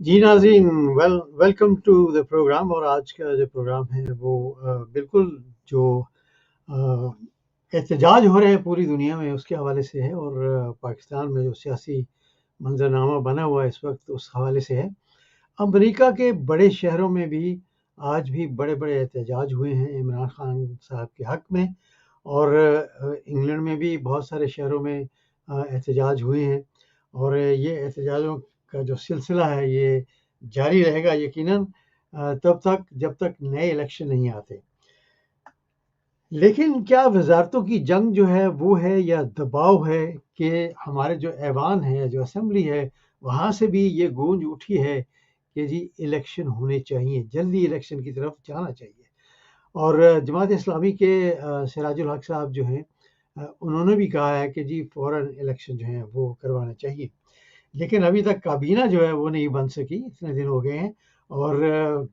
जी नाज़रीन, welcome to the programme. और आज का जो प्रोग्राम है वो बिल्कुल जो अ, एहतजाज हो रहे हैं पूरी दुनिया में उसके हवाले से है। और पाकिस्तान में जो सियासी मंजरनामा बना हुआ है इस वक्त उस हवाले से है। अमेरिका के बड़े शहरों में भी आज भी बड़े-बड़े एहतजाज हुए हैं इमरान खान साहब के हक़ में। और इंग्लैंड में भी बहुत सारे शहरों में एहतजाज हुए हैं। और ये एहतजाजों का जो सिलसिला है ये जारी रहेगा यकीनन तब तक जब तक नए इलेक्शन नहीं आते। लेकिन क्या वज़ारतों की जंग जो है वो है या दबाव है कि हमारे जो ऐवान है, जो असेंबली है, वहाँ से भी ये गूंज उठी है कि जी इलेक्शन होने चाहिए, जल्दी इलेक्शन की तरफ जाना चाहिए। और जमात इस्लामी के सिराजुल हक साहब जो हैं उन्होंने भी कहा है कि जी फ़ौरन इलेक्शन जो है वो करवाना चाहिए। लेकिन अभी तक काबीना जो है वो नहीं बन सकी, इतने दिन हो गए हैं। और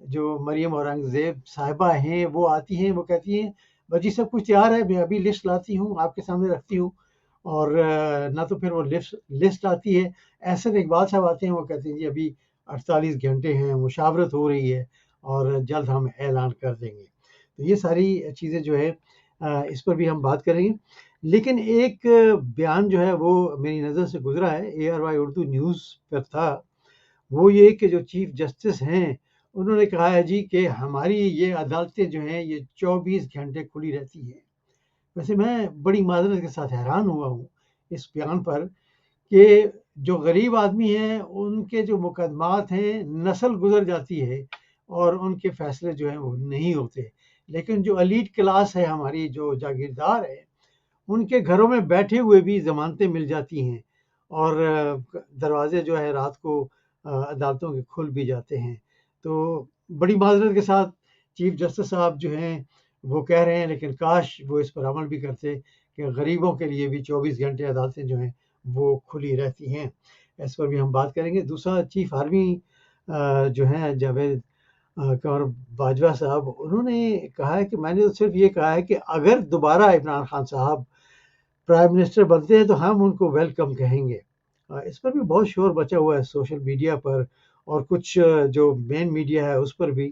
जो मरियम औरंगज़ेब साहिबा हैं वो आती हैं, वो कहती हैं जी सब कुछ तैयार है, मैं अभी लिस्ट लाती हूँ, आपके सामने रखती हूँ। और ना तो फिर वो लिस्ट आती है। एहसन इकबाल साहब आते हैं, वो कहते हैं जी अभी 48 घंटे हैं, मुशावरत हो रही है और जल्द हम ऐलान कर देंगे। तो ये सारी चीज़ें जो है इस पर भी हम बात करेंगे। लेकिन एक बयान जो है वो मेरी नज़र से गुज़रा है, ARY उर्दू न्यूज़ पर था। वो ये कि जो चीफ जस्टिस हैं, उन्होंने कहा है जी कि हमारी ये अदालतें जो हैं ये 24 घंटे खुली रहती हैं। वैसे मैं बड़ी माज़रत के साथ हैरान हुआ हूँ इस बयान पर कि जो गरीब आदमी हैं उनके जो मुकदमात हैं नस्ल गुज़र जाती है और उनके फ़ैसले जो हैं वो नहीं होते। लेकिन जो एलीट क्लास है हमारी, जो जागीरदार है, उनके घरों में बैठे हुए भी ज़मानतें मिल जाती हैं। और दरवाज़े जो है रात को अदालतों के खुल भी जाते हैं। तो बड़ी माज़रत के साथ चीफ जस्टिस साहब जो हैं वो कह रहे हैं, लेकिन काश वो इस पर अमल भी करते कि गरीबों के लिए भी 24 घंटे अदालतें जो हैं वो खुली रहती हैं। इस पर भी हम बात करेंगे। दूसरा चीफ आर्मी जो हैं जावेद कंवर बाजवा साहब, उन्होंने कहा है कि मैंने तो सिर्फ़ ये कहा है कि अगर दोबारा इमरान खान साहब प्राइम मिनिस्टर बनते हैं तो हम उनको वेलकम कहेंगे। इस पर भी बहुत शोर मचा हुआ है सोशल मीडिया पर और कुछ जो मेन मीडिया है उस पर भी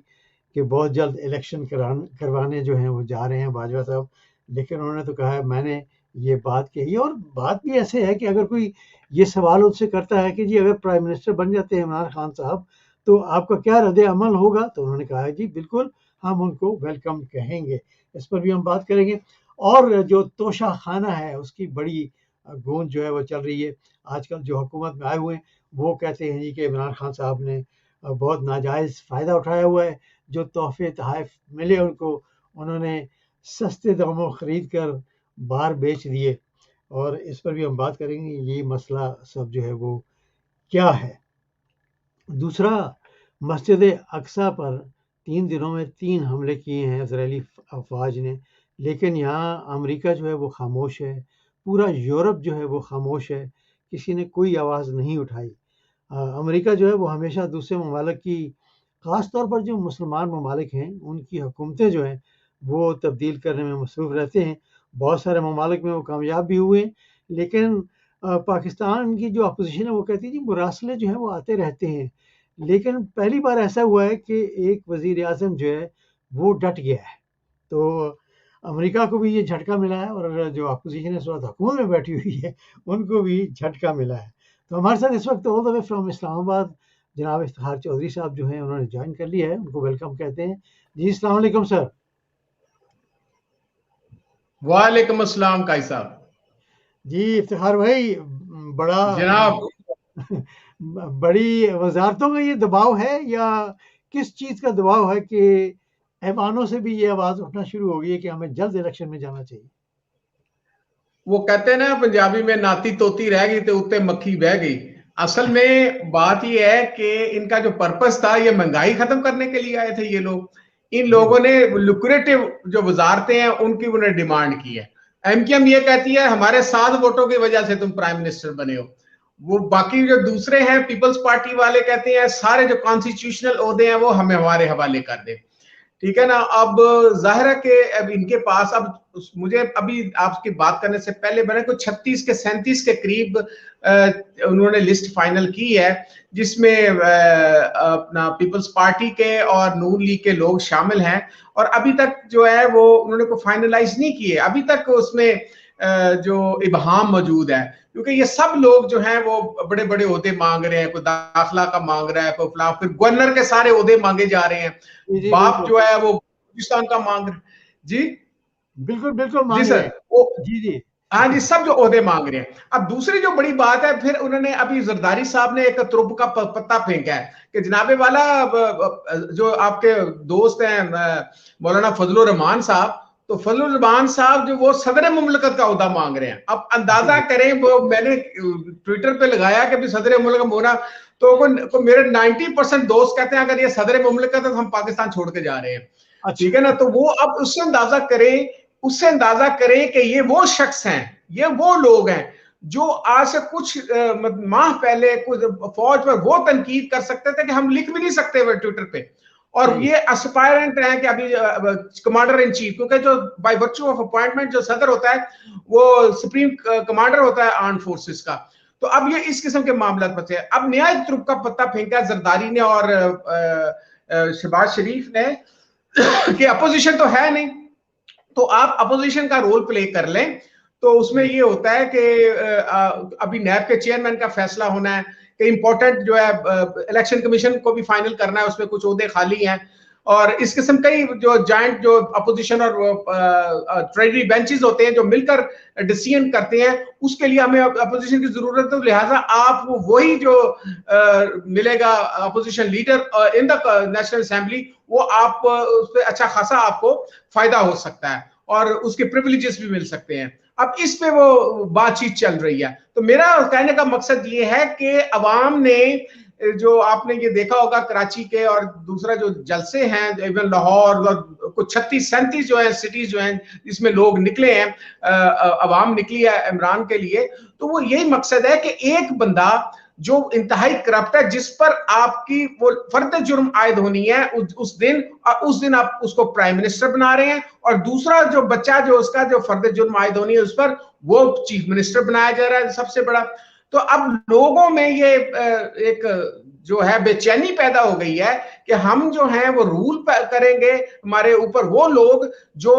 कि बहुत जल्द इलेक्शन करवाने जो हैं वो जा रहे हैं बाजवा साहब। लेकिन उन्होंने तो कहा है मैंने ये बात कही। और बात भी ऐसे है कि अगर कोई ये सवाल उनसे करता है कि जी अगर प्राइम मिनिस्टर बन जाते हैं इमरान खान साहब तो आपका क्या रद्द-ए-अमल होगा? तो उन्होंने कहा है जी बिल्कुल हम उनको वेलकम कहेंगे। इस पर भी हम बात करेंगे। और जो तोशाखाना है उसकी बड़ी गूंज जो है वो चल रही है। आजकल जो हुकूमत में आए हुए हैं वो कहते हैं जी कि इमरान खान साहब ने बहुत नाजायज़ फ़ायदा उठाया हुआ है। जो तोहफ़े तोहफ़ मिले उनको, उन्होंने सस्ते दामों खरीद कर बाहर बेच दिए। और इस पर भी हम बात करेंगे, ये मसला सब जो है वो क्या है? दूसरा, मस्जिद अक़सा पर 3 दिनों में 3 हमले किए हैं इज़राइली अफ़वाज ने। लेकिन यहाँ अमेरिका जो है वो ख़ामोश है, पूरा यूरोप जो है वो ख़ामोश है, किसी ने कोई आवाज़ नहीं उठाई। अमेरिका जो है वो हमेशा दूसरे ममालिक की, ख़ास तौर पर जो मुसलमान ममालिक हैं, उनकी हुकूमतें जो हैं वो तब्दील करने में मसरूफ़ रहते हैं। बहुत सारे ममालिक में वो कामयाब भी हुए हैं। लेकिन पाकिस्तान की जो अपोज़िशन है वो कहती है जी मुरासले जो हैं वो आते रहते हैं। लेकिन पहली बार ऐसा हुआ है कि एक वज़ीर-ए-आज़म जो है वो डट गया है। तो अमेरिका को भी ये झटका मिला है और जो अपोज़िशन इस वक़्त हुकूमत में बैठी हुई है, उनको भी झटका मिला है। तो हमारे साथ इस वक़्त all the way from Islamabad जनाब इफ्तिखार चौधरी साहब जो हैं उन्होंने जॉइन कर लिया है, उनको वेलकम कहते हैं। जी, अस्सलाम वालेकुम सर। वालेकुम अस्सलाम काई साहब। जी, इफ्तिखार भाई बड़ा जनाब, बड़ी वज़ारतों का ये दबाव है या किस चीज़ का दबाव है कि ऐवानों से भी ये आवाज़ उठना शुरू हो गई है कि हमें जल्द इलेक्शन में जाना चाहिए? वो कहते हैं ना पंजाबी में नाती तोती रह गई तो उत्ते मक्खी बह गई। असल में बात ये है कि इनका जो पर्पस था ये महंगाई खत्म करने के लिए आए थे ये लोग। इन जी, लोगों ने लुक्रेटिव जो वजारतें हैं उनकी उन्हें डिमांड की है। एमकेएम ये कहती है हमारे 7 वोटों की वजह से तुम प्राइम मिनिस्टर बने हो। वो बाकी जो दूसरे हैं पीपल्स पार्टी वाले कहते हैं सारे जो कॉन्स्टिट्यूशनल ओहदे हैं वो हमें हमारे हवाले कर दे। ठीक है ना। अब जाहिर है कि अब इनके पास अब मुझे अभी आपकी बात करने से पहले मैंने कुछ 36 के 37 के करीब उन्होंने लिस्ट फाइनल की है, जिसमें अपना पीपल्स पार्टी के और नून लीग के लोग शामिल हैं, और अभी तक जो है वो उन्होंने को फाइनलाइज नहीं किए, अभी तक उसमें जो इबहाम मौजूद है, क्योंकि ये सब लोग जो हैं वो बड़े बड़े ओहदे मांग रहे हैं, कोई दाखिला का मांग रहा है, कोई फलां, फिर गवर्नर के सारे ओहदे मांगे जा रहे हैं, जी जी बाप बिल्कुल जो है वो पाकिस्तान का मांग रहे। जी बिल्कुल बिल्कुल जी मांग रहे सर, हैं। वो जी जी हाँ जी, सब जो ओहदे मांग रहे हैं। अब दूसरी जो बड़ी बात है, फिर उन्होंने अभी जरदारी साहब ने एक तुरुप का पत्ता फेंका है कि जनाबे वाला जो आपके दोस्त हैं मौलाना फजलुर रहमान साहब, तो फजलुर रहमान साहब जो वो सदर मुमलकत का ओहदा मांग रहे हैं। अब जी अंदाजा जी करें, वो मैंने ट्विटर पे लगाया कि सदर मुमलकत होना, तो को मेरे 90% दोस्त कहते हैं अगर ये सदर मुमलकत है तो हम पाकिस्तान छोड़ के जा रहे हैं। ठीक है अच्छा ना, तो वो अब उससे अंदाजा करें कि ये वो शख्स हैं, ये वो लोग हैं जो आज से कुछ माह पहले कुछ फौज पर वो तनकीद कर सकते थे कि हम लिख भी नहीं सकते हुए ट्विटर पे, और सही ये एस्पायरेंट हैं कि अभी कमांडर इन चीफ, क्योंकि जो बाय वर्च्यू ऑफ अपॉइंटमेंट जो सदर होता है वो सुप्रीम कमांडर होता है आर्म फोर्सेस का। तो अब ये इस किस्म के मामला बचे। अब नया तुरुप का पत्ता फेंका जरदारी ने और शहबाज शरीफ ने कि अपोजिशन तो है नहीं, तो आप अपोजिशन का रोल प्ले कर लें। तो उसमें है। ये होता है कि अभी नैब के चेयरमैन का फैसला होना है कि इंपॉर्टेंट जो है इलेक्शन कमीशन को भी फाइनल करना है, उसमें कुछ ओहदे खाली हैं, और इस किस्म कई जो जॉइंट जो अपोजिशन और ट्रेजरी बेंचेस होते हैं जो मिलकर डिसीजन करते हैं, उसके लिए हमें अपोजिशन की जरूरत है। तो लिहाजा आप वही जो मिलेगा opposition leader in the national assembly, वो आप उस पर अच्छा खासा आपको फायदा हो सकता है और उसके प्रिविलेजेस भी मिल सकते हैं। अब इस पे वो बातचीत चल रही है। तो मेरा कहने का मकसद ये है कि अवाम ने जो आपने ये देखा होगा कराची के और दूसरा जो जलसे हैं, इवन लाहौर और कुछ 36-37 जो है सिटीज जो हैं जिसमें लोग निकले हैं, अवाम निकली है इमरान के लिए, तो वो यही मकसद है कि एक बंदा जो इंतहाई करप्ट है, जिस पर आपकी वो फर्द जुर्म आयद होनी है, उस दिन आप उसको प्राइम मिनिस्टर बना रहे हैं, और दूसरा जो बच्चा जो उसका जो फर्द जुर्म आयद होनी है उस पर वो चीफ मिनिस्टर बनाया जा रहा है सबसे बड़ा। तो अब लोगों में ये एक जो है बेचैनी पैदा हो गई है कि हम जो हैं वो रूल करेंगे हमारे ऊपर वो लोग जो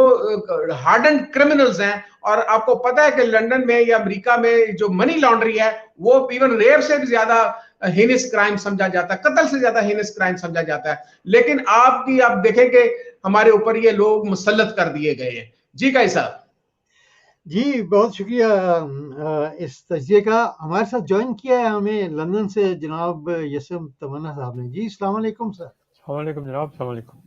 हार्डन क्रिमिनल्स हैं। और आपको पता है कि लंदन में या अमेरिका में जो मनी लॉन्ड्री है वो इवन रेप से भी ज्यादा हेनियस क्राइम समझा जाता है, कत्ल से ज्यादा हेनियस क्राइम समझा जाता है। लेकिन आप देखेंगे हमारे ऊपर ये लोग मुसल्लत कर दिए गए हैं। जी काई साहब। जी, बहुत शुक्रिया इस तजिए का। हमारे साथ जॉइन किया है हमें लंदन से जनाब यसम तमन्ना साहब ने। जी अस्सलाम वालेकुम सर। अस्सलामुअलैकुम जनाब, अस्सलामुअलैकुम।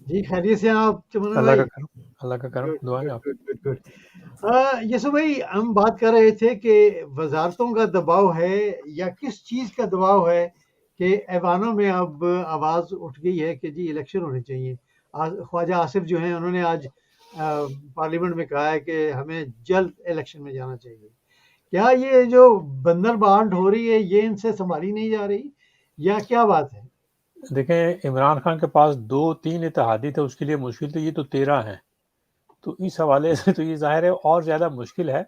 जी खैरियत से हैं आप तमन्ना अल्लाह भाई? का करम, अल्लाह का करम, गुड दुआ है गुड आप। Good good good. यसम भाई, हम बात कर रहे थे कि वजारतों का दबाव है या किस चीज़ का दबाव है कि ऐवानों में अब आवाज़ उठ गई है कि जी इलेक्शन होने चाहिए। ख्वाजा आसिफ जो हैं उन्होंने आज पार्लियामेंट में कहा है कि हमें जल्द इलेक्शन में जाना चाहिए। क्या ये जो बंदर बांट हो रही है ये इनसे संभाली नहीं जा रही या क्या बात है? देखें, इमरान खान के पास 2-3 इत्तेहादी थे, उसके लिए मुश्किल तो ये तो 13 हैं। तो इस हवाले से तो ये ज़ाहिर है और ज़्यादा मुश्किल है।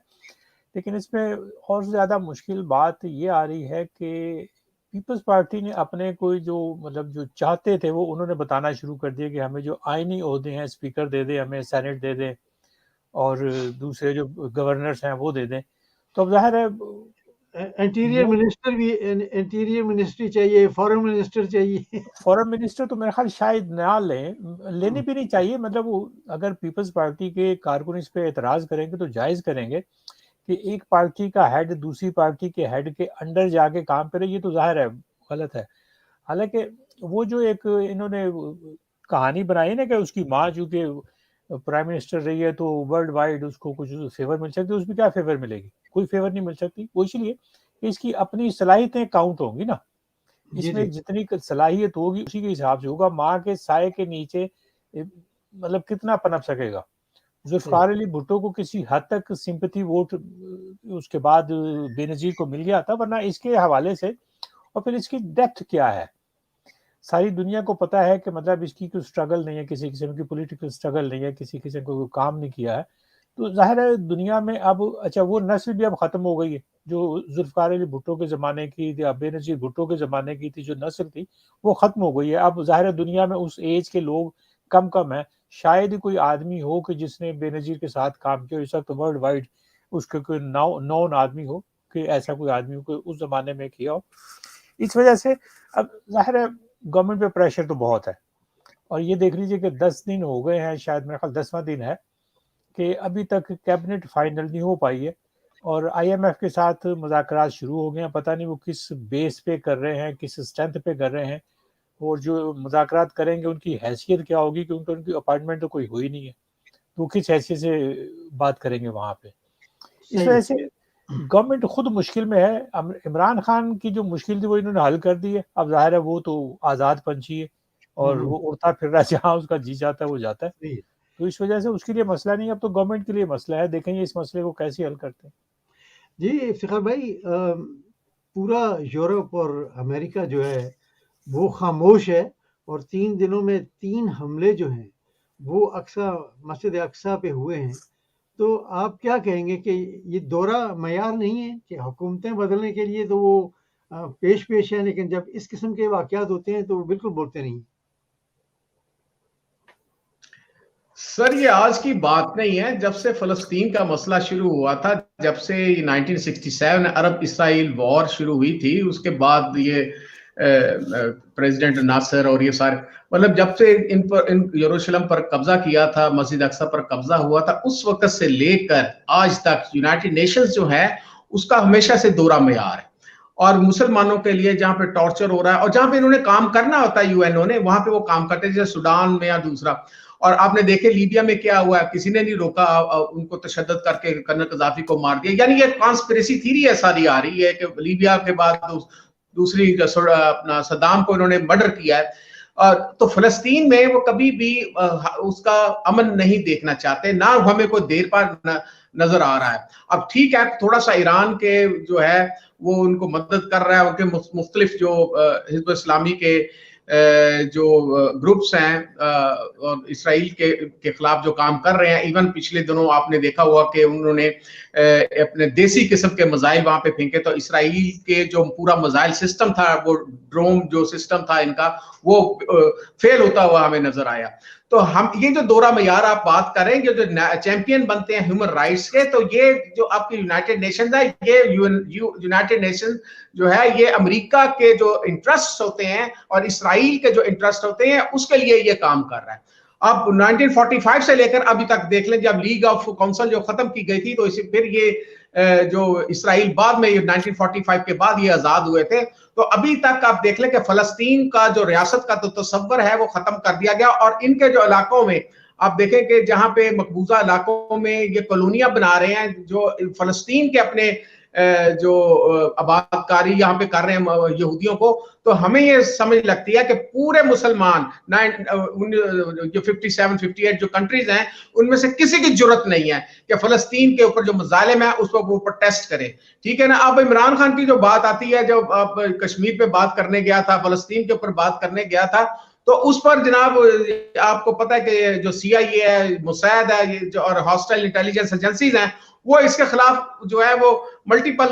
लेकिन इसमें और ज़्यादा मुश्किल बात ये आ रही है कि पीपल्स पार्टी ने अपने कोई जो मतलब जो चाहते थे वो उन्होंने बताना शुरू कर दिया कि हमें जो आईनी ओहदे हैं, स्पीकर दे दें, हमें सेनेट दे दें और दूसरे जो गवर्नर्स हैं वो दे दें। तो अब ज़ाहिर है इंटीरियर वो मिनिस्टर भी, इंटीरियर मिनिस्ट्री चाहिए, फॉरेन मिनिस्टर चाहिए। फॉरेन मिनिस्टर तो मेरे ख्याल शायद ना लेनी भी नहीं चाहिए। मतलब वो अगर पीपल्स पार्टी के कारकुन इस पे एतराज करेंगे तो जायज करेंगे कि एक पार्टी का हेड दूसरी पार्टी के हेड के अंडर जाके काम करे, ये तो जाहिर है गलत है। हालांकि वो जो एक इन्होंने कहानी बनाई ना कि उसकी माँ चूंकि प्राइम मिनिस्टर रही है तो वर्ल्ड वाइड उसको कुछ फेवर मिल सकती है, उसमें क्या फेवर मिलेगी? कोई फेवर नहीं मिल सकती। वो इसलिए कि इसकी अपनी सलाहियतें काउंट होंगी ना, जी जी इसमें जितनी सलाहियत होगी उसी के हिसाब से होगा। माँ के साय के नीचे मतलब कितना पनप सकेगा। सही। जुल्फकार अली भुट्टो को किसी हद तक सिंपैथी वोट उसके बाद बेनजीर को मिल गया था, वरना इसके हवाले से और फिर इसकी डेप्थ क्या है। सारी दुनिया को पता है कि मतलब इसकी कोई स्ट्रगल नहीं है, किसी किस्म की पॉलिटिकल स्ट्रगल नहीं है, किसी किस्म को कोई काम नहीं किया है। तो जाहिर है दुनिया में अब अच्छा वो नस्ल भी अब खत्म हो गई है जो जुल्फकार अली भुट्टो के ज़माने की या बेनज़ीर भुट्टो के ज़माने की थी, जो नस्ल थी वो ख़त्म हो गई है। अब ज़ाहिर है दुनिया में उस एज के लोग कम है। शायद ही कोई आदमी हो कि जिसने बेनज़ीर के साथ काम किया इस वक्त वर्ल्ड वाइड, उसके कोई नॉन आदमी हो कि ऐसा कोई आदमी हो कि उस ज़माने में किया हो। इस वजह से अब ज़ाहिर है गवर्नमेंट पे प्रेशर तो बहुत है। और ये देख लीजिए कि 10 दिन हो गए हैं, शायद मेरे ख्याल 10वां दिन है कि अभी तक कैबिनेट फाइनल नहीं हो पाई है और IMF के साथ मुज़ाकरात शुरू हो गए हैं। पता नहीं वो किस बेस पे कर रहे हैं, किस स्ट्रेंथ पे कर रहे हैं, और जो मुज़ाकरात करेंगे उनकी हैसियत क्या होगी, क्योंकि उनकी अपॉइंटमेंट तो कोई हुई नहीं है, तो किस हैसियत से बात करेंगे वहाँ पे। इस वजह से गवर्नमेंट खुद मुश्किल में है। इमरान खान की जो मुश्किल थी वो इन्होंने हल कर दी है। अब जाहिर है वो तो आज़ाद पंछी है और वो उड़ता फिर रहा, जहाँ उसका जी जाता है वो जाता है। तो इस वजह से उसके लिए मसला नहीं, अब तो गवर्नमेंट के लिए मसला है। देखेंगे इस मसले को कैसे हल करते हैं। जी इफ्तिखार भाई, पूरा यूरोप और अमेरिका जो है वो खामोश है और 3 दिनों में 3 हमले जो हैं वो अक्सा मस्जिद अक्सा पे हुए हैं। तो आप क्या कहेंगे कि ये दोहरा मयार नहीं है कि हुकूमतें बदलने के लिए तो वो पेश है, लेकिन जब इस किस्म के वाक़यात होते हैं तो वो बिल्कुल बोलते नहीं। सर ये आज की बात नहीं है। जब से फ़लस्तीन का मसला शुरू हुआ था, जब से 1967 अरब इसराइल वॉर शुरू हुई थी, उसके बाद ये प्रेसिडेंट नासर और ये सारे, मतलब जब से इन यरूशलेम पर कब्जा किया था, मस्जिद अक्सा पर कब्जा हुआ था, उस वक्त से लेकर आज तक यूनाइटेड नेशंस जो है उसका हमेशा से दोहरा मयार है। और मुसलमानों के लिए जहां पे टॉर्चर हो रहा है और जहां पे इन्होंने काम करना होता है यूएनओ ने, वहां पे वो काम करते हैं, जैसे सूडान में या दूसरा। और आपने देखे लीबिया में क्या हुआ है, किसी ने नहीं रोका, उनको तशद्दुद करके कर्नल कज़ाफी को मार दिया। यानी ये कॉन्स्पिरेसी थीरी है सारी आ रही है कि लीबिया के बाद दूसरी अपना सद्दाम को इन्होंने मर्डर किया है। तो फलस्तीन में वो कभी भी उसका अमन नहीं देखना चाहते, ना हमें कोई देर पर नजर आ रहा है। अब ठीक है, थोड़ा सा ईरान के जो है वो उनको मदद कर रहा है, उनके मुख्तलिफ जो हिज़्ब इस्लामी के जो ग्रुप्स हैं और इसराइल के खिलाफ जो काम कर रहे हैं। इवन पिछले दिनों आपने देखा हुआ कि उन्होंने अपने देसी किस्म के मिसाइल वहां पे फेंके, तो इसराइल के जो पूरा मिसाइल सिस्टम था, वो ड्रोन जो सिस्टम था इनका, वो फेल होता हुआ हमें नजर आया। तो हम ये जो दोहरा मयार आप बात करेंगे, जो चैंपियन बनते हैं ह्यूमन राइट्स के, तो ये जो आपकी यूनाइटेड नेशंस है, ये यूनाइटेड नेशंस जो है ये अमेरिका के जो इंटरेस्ट होते हैं और इसराइल के जो इंटरेस्ट होते हैं उसके लिए ये काम कर रहा है। अब 1945 से लेकर अभी तक देख लें, जब लीग ऑफ काउंसिल जो खत्म की गई थी, तो इसे फिर ये जो इसराइल बाद में 1945 के बाद ये आजाद हुए थे, तो अभी तक आप देख लें कि फलस्तीन का जो रियासत का तो तस्वर है वो खत्म कर दिया गया। और इनके जो इलाकों में आप देखें कि जहां पे मकबूजा इलाकों में ये कॉलोनियां बना रहे हैं, जो फलस्तीन के अपने जो आबादकारी यहाँ पे कर रहे हैं यहूदियों को, तो हमें ये समझ लगती है कि पूरे मुसलमान 57-58 जो कंट्रीज हैं उनमें से किसी की जरूरत नहीं है कि फलस्तीन के ऊपर जो मजालिम है उस पर वो प्रोटेस्ट करें। ठीक है ना। अब इमरान खान की जो बात आती है, जब आप कश्मीर पे बात करने गया था, फलस्तीन के ऊपर बात करने गया था, तो उस पर जनाब आपको पता है कि जो CIA है, मुसैद है, ये जो और हॉस्टाइल इंटेलिजेंस एजेंसीज हैं, वो इसके खिलाफ जो है वो मल्टीपल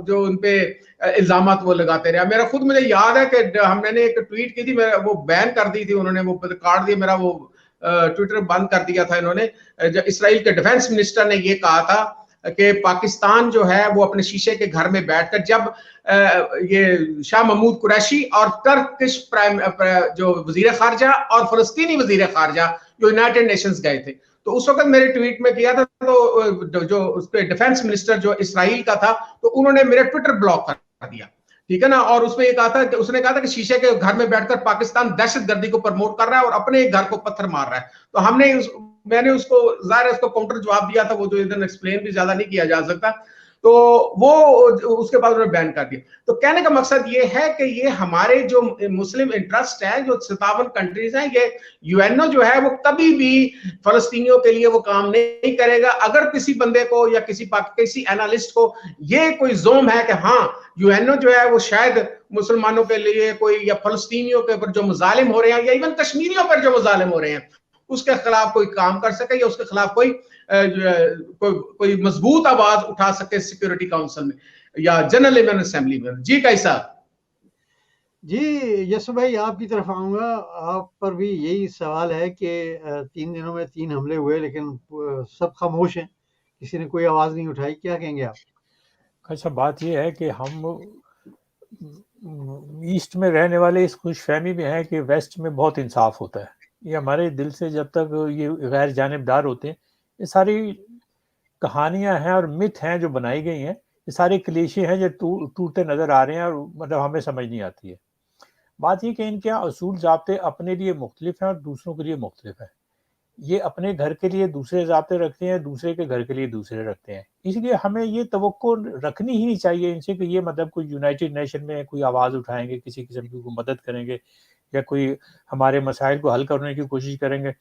जो उनपे इल्जामात वो लगाते रहे। मेरा खुद मुझे याद है कि हमने एक ट्वीट की थी, मेरा वो बैन कर दी थी उन्होंने, वो काट दिया, मेरा वो ट्विटर बंद कर दिया था इन्होंने। इसराइल के डिफेंस मिनिस्टर ने ये कहा था कि पाकिस्तान जो है वो अपने शीशे के घर में बैठकर, जब ये शाह महमूद कुरैशी और टर्किश प्राइम जो वजीर खारजा और फलस्तीनी वजीर खारजा जो यूनाइटेड नेशंस गए थे, तो उस वक्त मेरे ट्वीट में किया था, तो जो उसके डिफेंस मिनिस्टर जो इसराइल का था, तो उन्होंने मेरे ट्विटर ब्लॉक कर दिया। ठीक है ना। और उसमें ये कहा था कि उसने कहा था कि शीशे के घर में बैठकर पाकिस्तान दहशतगर्दी को प्रमोट कर रहा है और अपने घर को पत्थर मार रहा है। तो मैंने उसको जाहिर है उसको काउंटर जवाब दिया था, वो जो इधर एक्सप्लेन भी ज्यादा नहीं किया जा सकता। तो वो उसके बाद उन्होंने बैन कर दिया। तो कहने का मकसद ये है कि ये हमारे जो मुस्लिम इंटरेस्ट है, जो 57 कंट्रीज हैं, ये यूएनओ जो है वो कभी भी फलस्तीनियों के लिए वो काम नहीं करेगा। अगर किसी बंदे को या किसी एनालिस्ट को ये कोई जोम है कि हाँ यूएनओ जो है वो शायद मुसलमानों के लिए कोई या फलस्तीनियों के ऊपर जो मुजालिम हो रहे हैं या इवन कश्मीरियों पर जो मुजालिम हो रहे हैं उसके खिलाफ कोई काम कर सके या उसके खिलाफ कोई मजबूत आवाज उठा सके सिक्योरिटी काउंसिल में या जनरल असेंबली में। जी कैसा? जी यस भाई, आपकी तरफ आऊंगा। आप पर भी यही सवाल है कि 3 दिनों में 3 हमले हुए, लेकिन सब खामोश हैं, किसी ने कोई आवाज नहीं उठाई। क्या कहेंगे आप? अच्छा, बात यह है कि हम ईस्ट में रहने वाले इस खुशफहमी में है कि वेस्ट में बहुत इंसाफ होता है। ये हमारे दिल से जब तक ये गैर जानिबदार होते हैं, ये सारी कहानियां हैं और मिथ हैं जो बनाई गई हैं, ये सारे क्लीशे हैं जो टूटते नजर आ रहे हैं और मतलब हमें समझ नहीं आती है। बात ये कि इनके यहाँ असूल ज़ाब्ते अपने लिए मुख्तलिफ हैं और दूसरों के लिए मुख्तलिफ है। ये अपने घर के लिए दूसरे ज़ाब्ते रखते हैं, दूसरे के घर के लिए दूसरे रखते हैं। इसलिए हमें ये तवक्को रखनी ही नहीं चाहिए इनसे कि ये मतलब कोई यूनाइटेड नेशन में कोई आवाज़ उठाएंगे, किसी किस्म की कोई मदद करेंगे या कोई हमारे मसाइल को हल करने की कोशिश करेंगे।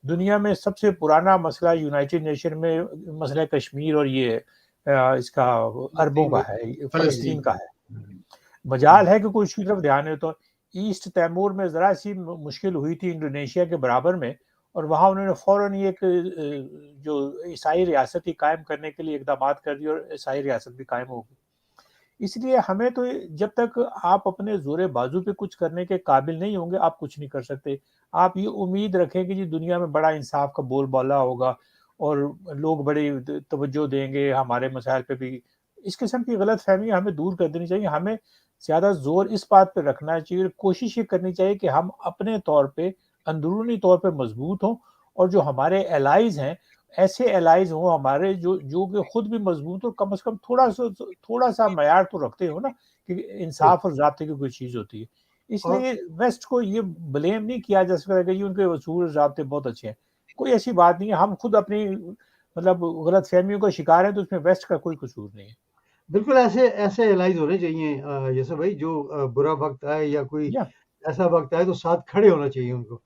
दुनिया में सबसे पुराना मसला यूनाइटेड नेशन में मसला कश्मीर और ये इसका अरबों का है, फलस्तीन का है। मजाल है कि कोई उसकी तरफ ध्यान है। तो ईस्ट तैमूर में ज़रा सी मुश्किल हुई थी इंडोनेशिया के बराबर में, और वहाँ उन्होंने फ़ौरन एक जो ईसाई रियासत ही कायम करने के लिए इकदाम कर दिए और ईसाई रियासत भी कायम हो गई। इसलिए हमें तो जब तक आप अपने जोरे बाजू पे कुछ करने के काबिल नहीं होंगे, आप कुछ नहीं कर सकते। आप ये उम्मीद रखें कि जी दुनिया में बड़ा इंसाफ का बोलबाला होगा और लोग बड़ी तवज्जो देंगे हमारे मसाइल पे भी। इस किस्म की गलत फहमी हमें दूर कर देनी चाहिए। हमें ज़्यादा जोर इस बात पे रखना चाहिए, कोशिश ये करनी चाहिए कि हम अपने तौर पे अंदरूनी तौर पे मजबूत हों और जो हमारे एलाइज हैं ऐसे एलाइज हों हमारे जो कि खुद भी मजबूत हो, कम से कम थोड़ा सा मयार तो रखते हो ना कि इंसाफ और ज़ाब्ते की कोई चीज़ होती है। इसलिए वेस्ट को ये ब्लेम नहीं किया जा सकता कि उनके असूल और ज़ाब्ते बहुत अच्छे हैं। कोई ऐसी बात नहीं है। हम खुद अपनी मतलब गलत फहमियों का शिकार है, तो उसमें वेस्ट का कोई कसूर नहीं है। बिल्कुल ऐसे एलाइज होने चाहिए जैसे भाई, जो बुरा वक्त आए या कोई ऐसा वक्त आए तो साथ खड़े होना चाहिए उनको।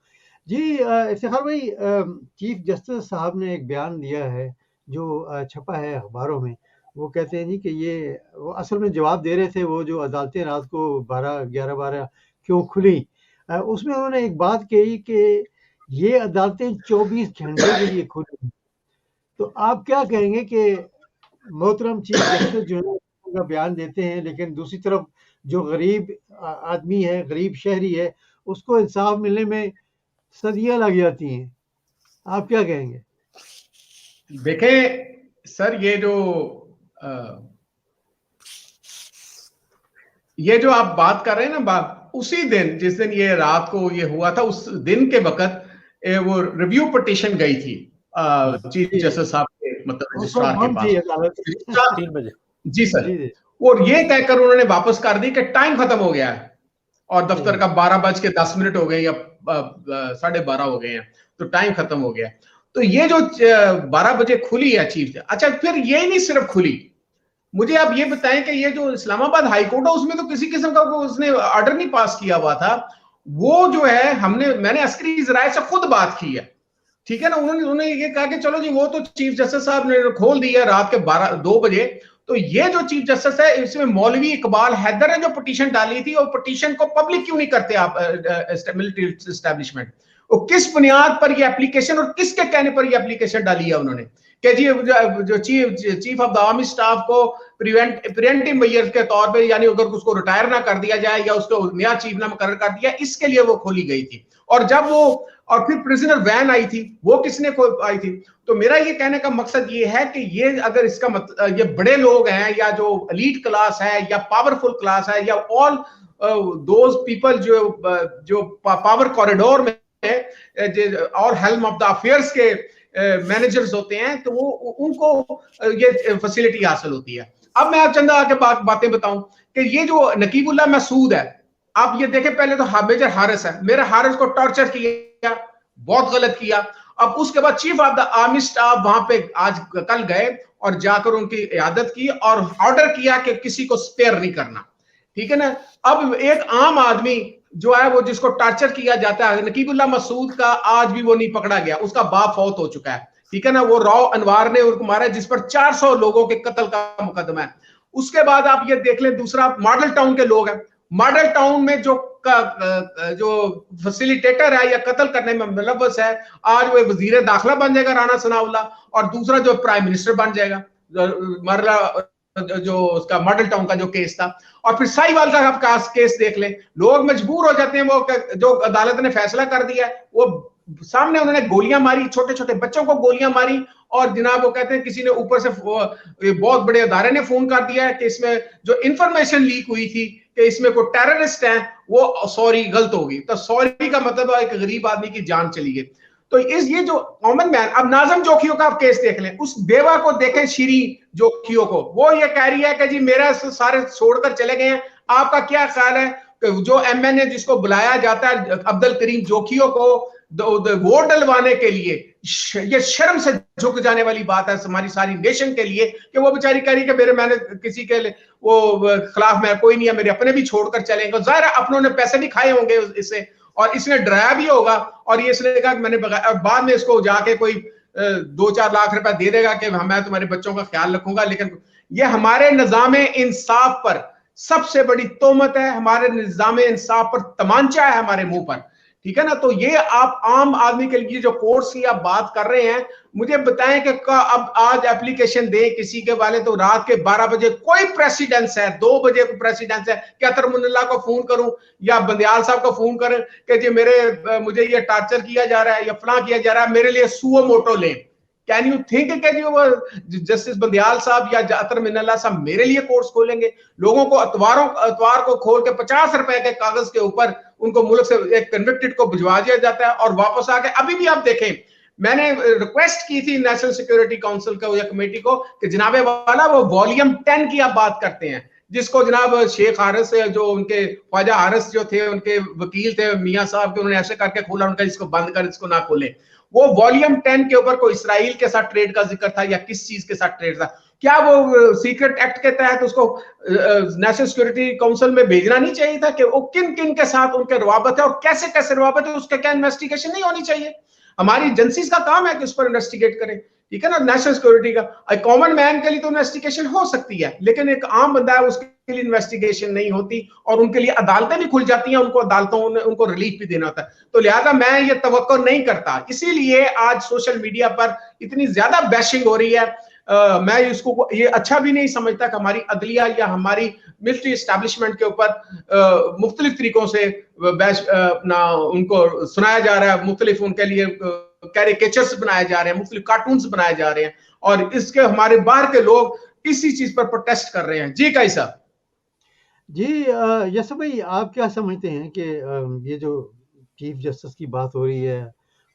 जी इफ्तिखार भाई, चीफ जस्टिस साहब ने एक बयान दिया है जो छपा है अखबारों में। वो कहते हैं जी कि वो असल में जवाब दे रहे थे, वो जो अदालतें रात को 11:12 क्यों खुली। उसमें उन्होंने एक बात कही कि ये अदालतें 24 घंटे के लिए खुली। तो आप क्या कहेंगे कि मोहतरम चीफ जस्टिस जो है उनका बयान देते हैं, लेकिन दूसरी तरफ जो गरीब आदमी है, गरीब शहरी है, उसको इंसाफ मिलने में सदियां लग जाती हैं। आप क्या कहेंगे? देखें सर, ये जो आप बात कर रहे हैं ना, उसी दिन जिस दिन ये रात को ये हुआ था, उस दिन के वक्त वो रिव्यू पिटीशन गई थी चीफ जस्टिस साहब के मतलब रजिस्ट्रार के पास 3 बजे। जी सर। और ये कहकर उन्होंने वापस कर दी कि टाइम खत्म हो गया है और दफ्तर का 12:10 हो गए या 12:30 हो गए हैं, तो टाइम खत्म हो गया। तो ये जो 12 बजे खुली है चीफ। अच्छा, फिर ये नहीं सिर्फ खुली, मुझे आप ये बताएं कि ये जो इस्लामाबाद हाईकोर्ट है उसमें तो किसी किस्म का उसने ऑर्डर नहीं पास किया हुआ था। वो जो है मैंने अस्करी जराए से खुद बात की है, ठीक है ना। उन्होंने ये कहा कि चलो जी वो तो चीफ जस्टिस साहब ने खोल दिया रात के 2 बजे। तो ये जो चीफ जस्टिस है, इसमें मौलवी इकबाल हैदर ने जो पिटीशन डाली थी, और पिटीशन को पब्लिक क्यों नहीं करते आप मिलिट्री एस्टेब्लिशमेंट? और किस बुनियाद पर ये एप्लीकेशन और किसके कहने पर ये एप्लीकेशन डाली है उन्होंने कि जी जो chief of the army staff को प्रिवेंटिव मेजर के तौर पे, यानी अगर उसको रिटायर ना कर दिया जाए या उसको नया चीफ ना मुकर्रर कर दिया, इसके लिए वो खोली गई थी। और फिर प्रिजनर वैन आई थी, वो किसने आई थी? तो मेरा ये कहने का मकसद ये है कि ये अगर इसका मतलब ये बड़े लोग हैं या जो एलीट क्लास है या पावरफुल क्लास है या ऑल दोज पीपल जो पावर कॉरिडोर में और हेल्म ऑफ द अफेयर्स के मैनेजर्स होते हैं, तो वो उनको ये फैसिलिटी हासिल होती है। अब मैं चंदा आके बातें बताऊं कि ये जो नकीबुल्लाह मसूद है, आप ये देखें, पहले तो मेजर हारिस है, मेरे हारिस को टॉर्चर किया, बहुत गलत किया। अब उसके बाद chief of the army staff वहां पे आज कल गए और जाकर उनकी इयादत की और ऑर्डर किया कि किसी को स्पेयर नहीं करना, ठीक है ना। अब एक आम आदमी जो है वो जिसको टॉर्चर किया जाता है, नकीबुल्लाह मसूद का आज भी वो नहीं पकड़ा गया, उसका बाप फौत हो चुका है, ठीक है ना। वो राव अनवार ने उनको मारा जिस पर 400 लोगों के कत्ल का मुकदमा है। उसके बाद आप ये देख लें, दूसरा मॉडल टाउन के लोग हैं, मॉडल टाउन में जो फैसिलिटेटर है या कत्ल करने में मुलव्वस है, आज वो वजीर दाखिला बन जाएगा राणा सनाउल्लाह, और दूसरा जो प्राइम मिनिस्टर बन जाएगा, मरला जो उसका मॉडल टाउन का जो केस था। और फिर साहिवाल का आप केस देख लें, लोग मजबूर हो जाते हैं, वो जो अदालत ने फैसला कर दिया वो सामने उन्होंने गोलियां मारी, छोटे छोटे बच्चों को गोलियां मारी, और जनाब वो कहते हैं किसी ने ऊपर से बहुत बड़े अदारे ने फोन कर दिया है कि इसमें जो इंफॉर्मेशन लीक हुई थी कि इसमें कोई टेररिस्ट है, वो सॉरी गलत होगी, तो सॉरी का मतलब एक गरीब आदमी की जान चली गई। तो ये जो कॉमन मैन, अब नाजम जोखियों का आप केस देख लें, उस बेवा को देखें, शीरी जोखियों को, वो ये कह रही है कि जी मेरा सारे छोड़कर चले गए हैं। आपका क्या ख्याल है कि जो एमएनए जिसको बुलाया जाता है अब्दुल करीम जोखियों को वोट डलवाने के लिए, ये शर्म से झुक जाने वाली बात है हमारी सारी नेशन के लिए कि वो बेचारी कह रही कि मैंने किसी के वो खिलाफ मैं कोई नहीं है, मेरे अपने भी छोड़कर चलेंगे। जाहिर है अपनों ने पैसे भी खाए होंगे इससे, और इसने डराया भी होगा, और ये इसने कहा कि मैंने बाद में इसको जाके कोई 2-4 लाख रुपए दे देगा कि मैं तुम्हारे बच्चों का ख्याल रखूंगा। लेकिन ये हमारे निजाम इंसाफ पर सबसे बड़ी तोहमत है, हमारे निजाम इंसाफ पर तमांचा है हमारे मुंह पर, ठीक है ना। तो ये आप आम आदमी के लिए जो कोर्स की आप बात कर रहे हैं, मुझे बताएं कि अब आज एप्लीकेशन दे किसी के वाले तो रात के 12 बजे कोई प्रेसिडेंस है, 2 बजे को प्रेसिडेंस है, क्या तरमुल्लाह को फोन करूं या बंदियाल साहब को फोन करें कि जी मुझे ये टॉर्चर किया जा रहा है या फलां किया जा रहा है, मेरे लिए सुओ मोटो लें। कैन यू थिंक कि जी वो जस्टिस बंदियाल साहब या अतर मिन्नल्लाह साहब मेरे लिए कोर्स खोलेंगे? लोगों को अतवार को खोल के 50 रुपए के कागज के ऊपर उनको मुल्क से एक कन्विक्टेड को भिजवा दिया जाता है, और वापस आके अभी भी आप देखें, मैंने रिक्वेस्ट की थी नेशनल सिक्योरिटी काउंसिल को या कमेटी को कि जनाबे वाला वो वॉल्यूम 10 की आप बात करते हैं, जिसको जनाब शेख हारिस जो उनके ख्वाजा हारिस जो थे उनके वकील थे मियां साहब के, उन्होंने ऐसे करके खोला, उनका इसको बंद कर, इसको ना खोले। वो वॉल्यूम 10 के ऊपर कोई इसराइल के साथ ट्रेड का जिक्र था या किस चीज के साथ ट्रेड था? क्या वो सीक्रेट एक्ट के तहत उसको नेशनल सिक्योरिटी काउंसिल में भेजना नहीं चाहिए था कि वो किन किन के साथ उनके रवाबत है और कैसे कैसे रवाबत है, उसका क्या इन्वेस्टिगेशन नहीं होनी चाहिए? हमारी एजेंसीज का काम है कि उस पर इन्वेस्टिगेट करें, ठीक है ना। नेशनल सिक्योरिटी का कॉमन मैन के लिए तो इन्वेस्टिगेशन हो सकती है, लेकिन एक आम बंदा है उसके लिए इन्वेस्टिगेशन नहीं होती, और उनके लिए अदालतें भी खुल जाती हैं, उनको अदालतों ने उनको रिलीफ भी देना होता है। तो लिहाजा मैं ये तवक्को नहीं करता, इसीलिए आज सोशल मीडिया पर इतनी ज्यादा बैशिंग हो रही है। मैं इसको ये अच्छा भी नहीं समझता कि हमारी अदलिया या हमारी मिलिट्री एस्टैब्लिशमेंट के ऊपर मुख्तलिफ तरीकों से अपना उनको सुनाया जा रहा है, मुख्तलिफ उनके लिए कैरिकेचर्स बनाए जा रहे हैं, मुख्तलिफ कार्टून्स बनाए जा रहे हैं, और इसके हमारे बाहर के लोग इसी चीज पर प्रोटेस्ट कर रहे हैं। जी कैसा जी यस भाई, आप क्या समझते हैं कि ये जो चीफ जस्टिस की बात हो रही है,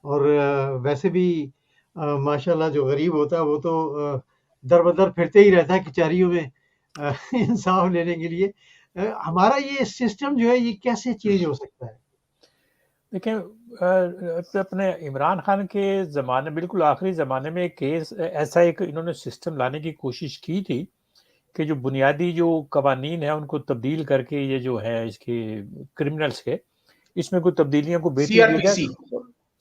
और वैसे भी माशाल्लाह जो गरीब होता है वो तो दर बदर फिरते ही रहता है कचहरियों में इंसाफ लेने के लिए। हमारा ये सिस्टम जो है ये कैसे चेंज हो सकता है? देखिए, अपने इमरान खान के ज़माने, बिल्कुल आखिरी ज़माने में एक केस ऐसा एक इन्होंने सिस्टम लाने की कोशिश की थी कि जो बुनियादी जो कवानीन है उनको तब्दील करके ये जो है इसके क्रिमिनल्स के, इसमें कोई तब्दीलियों को बेहतर दिया जाए,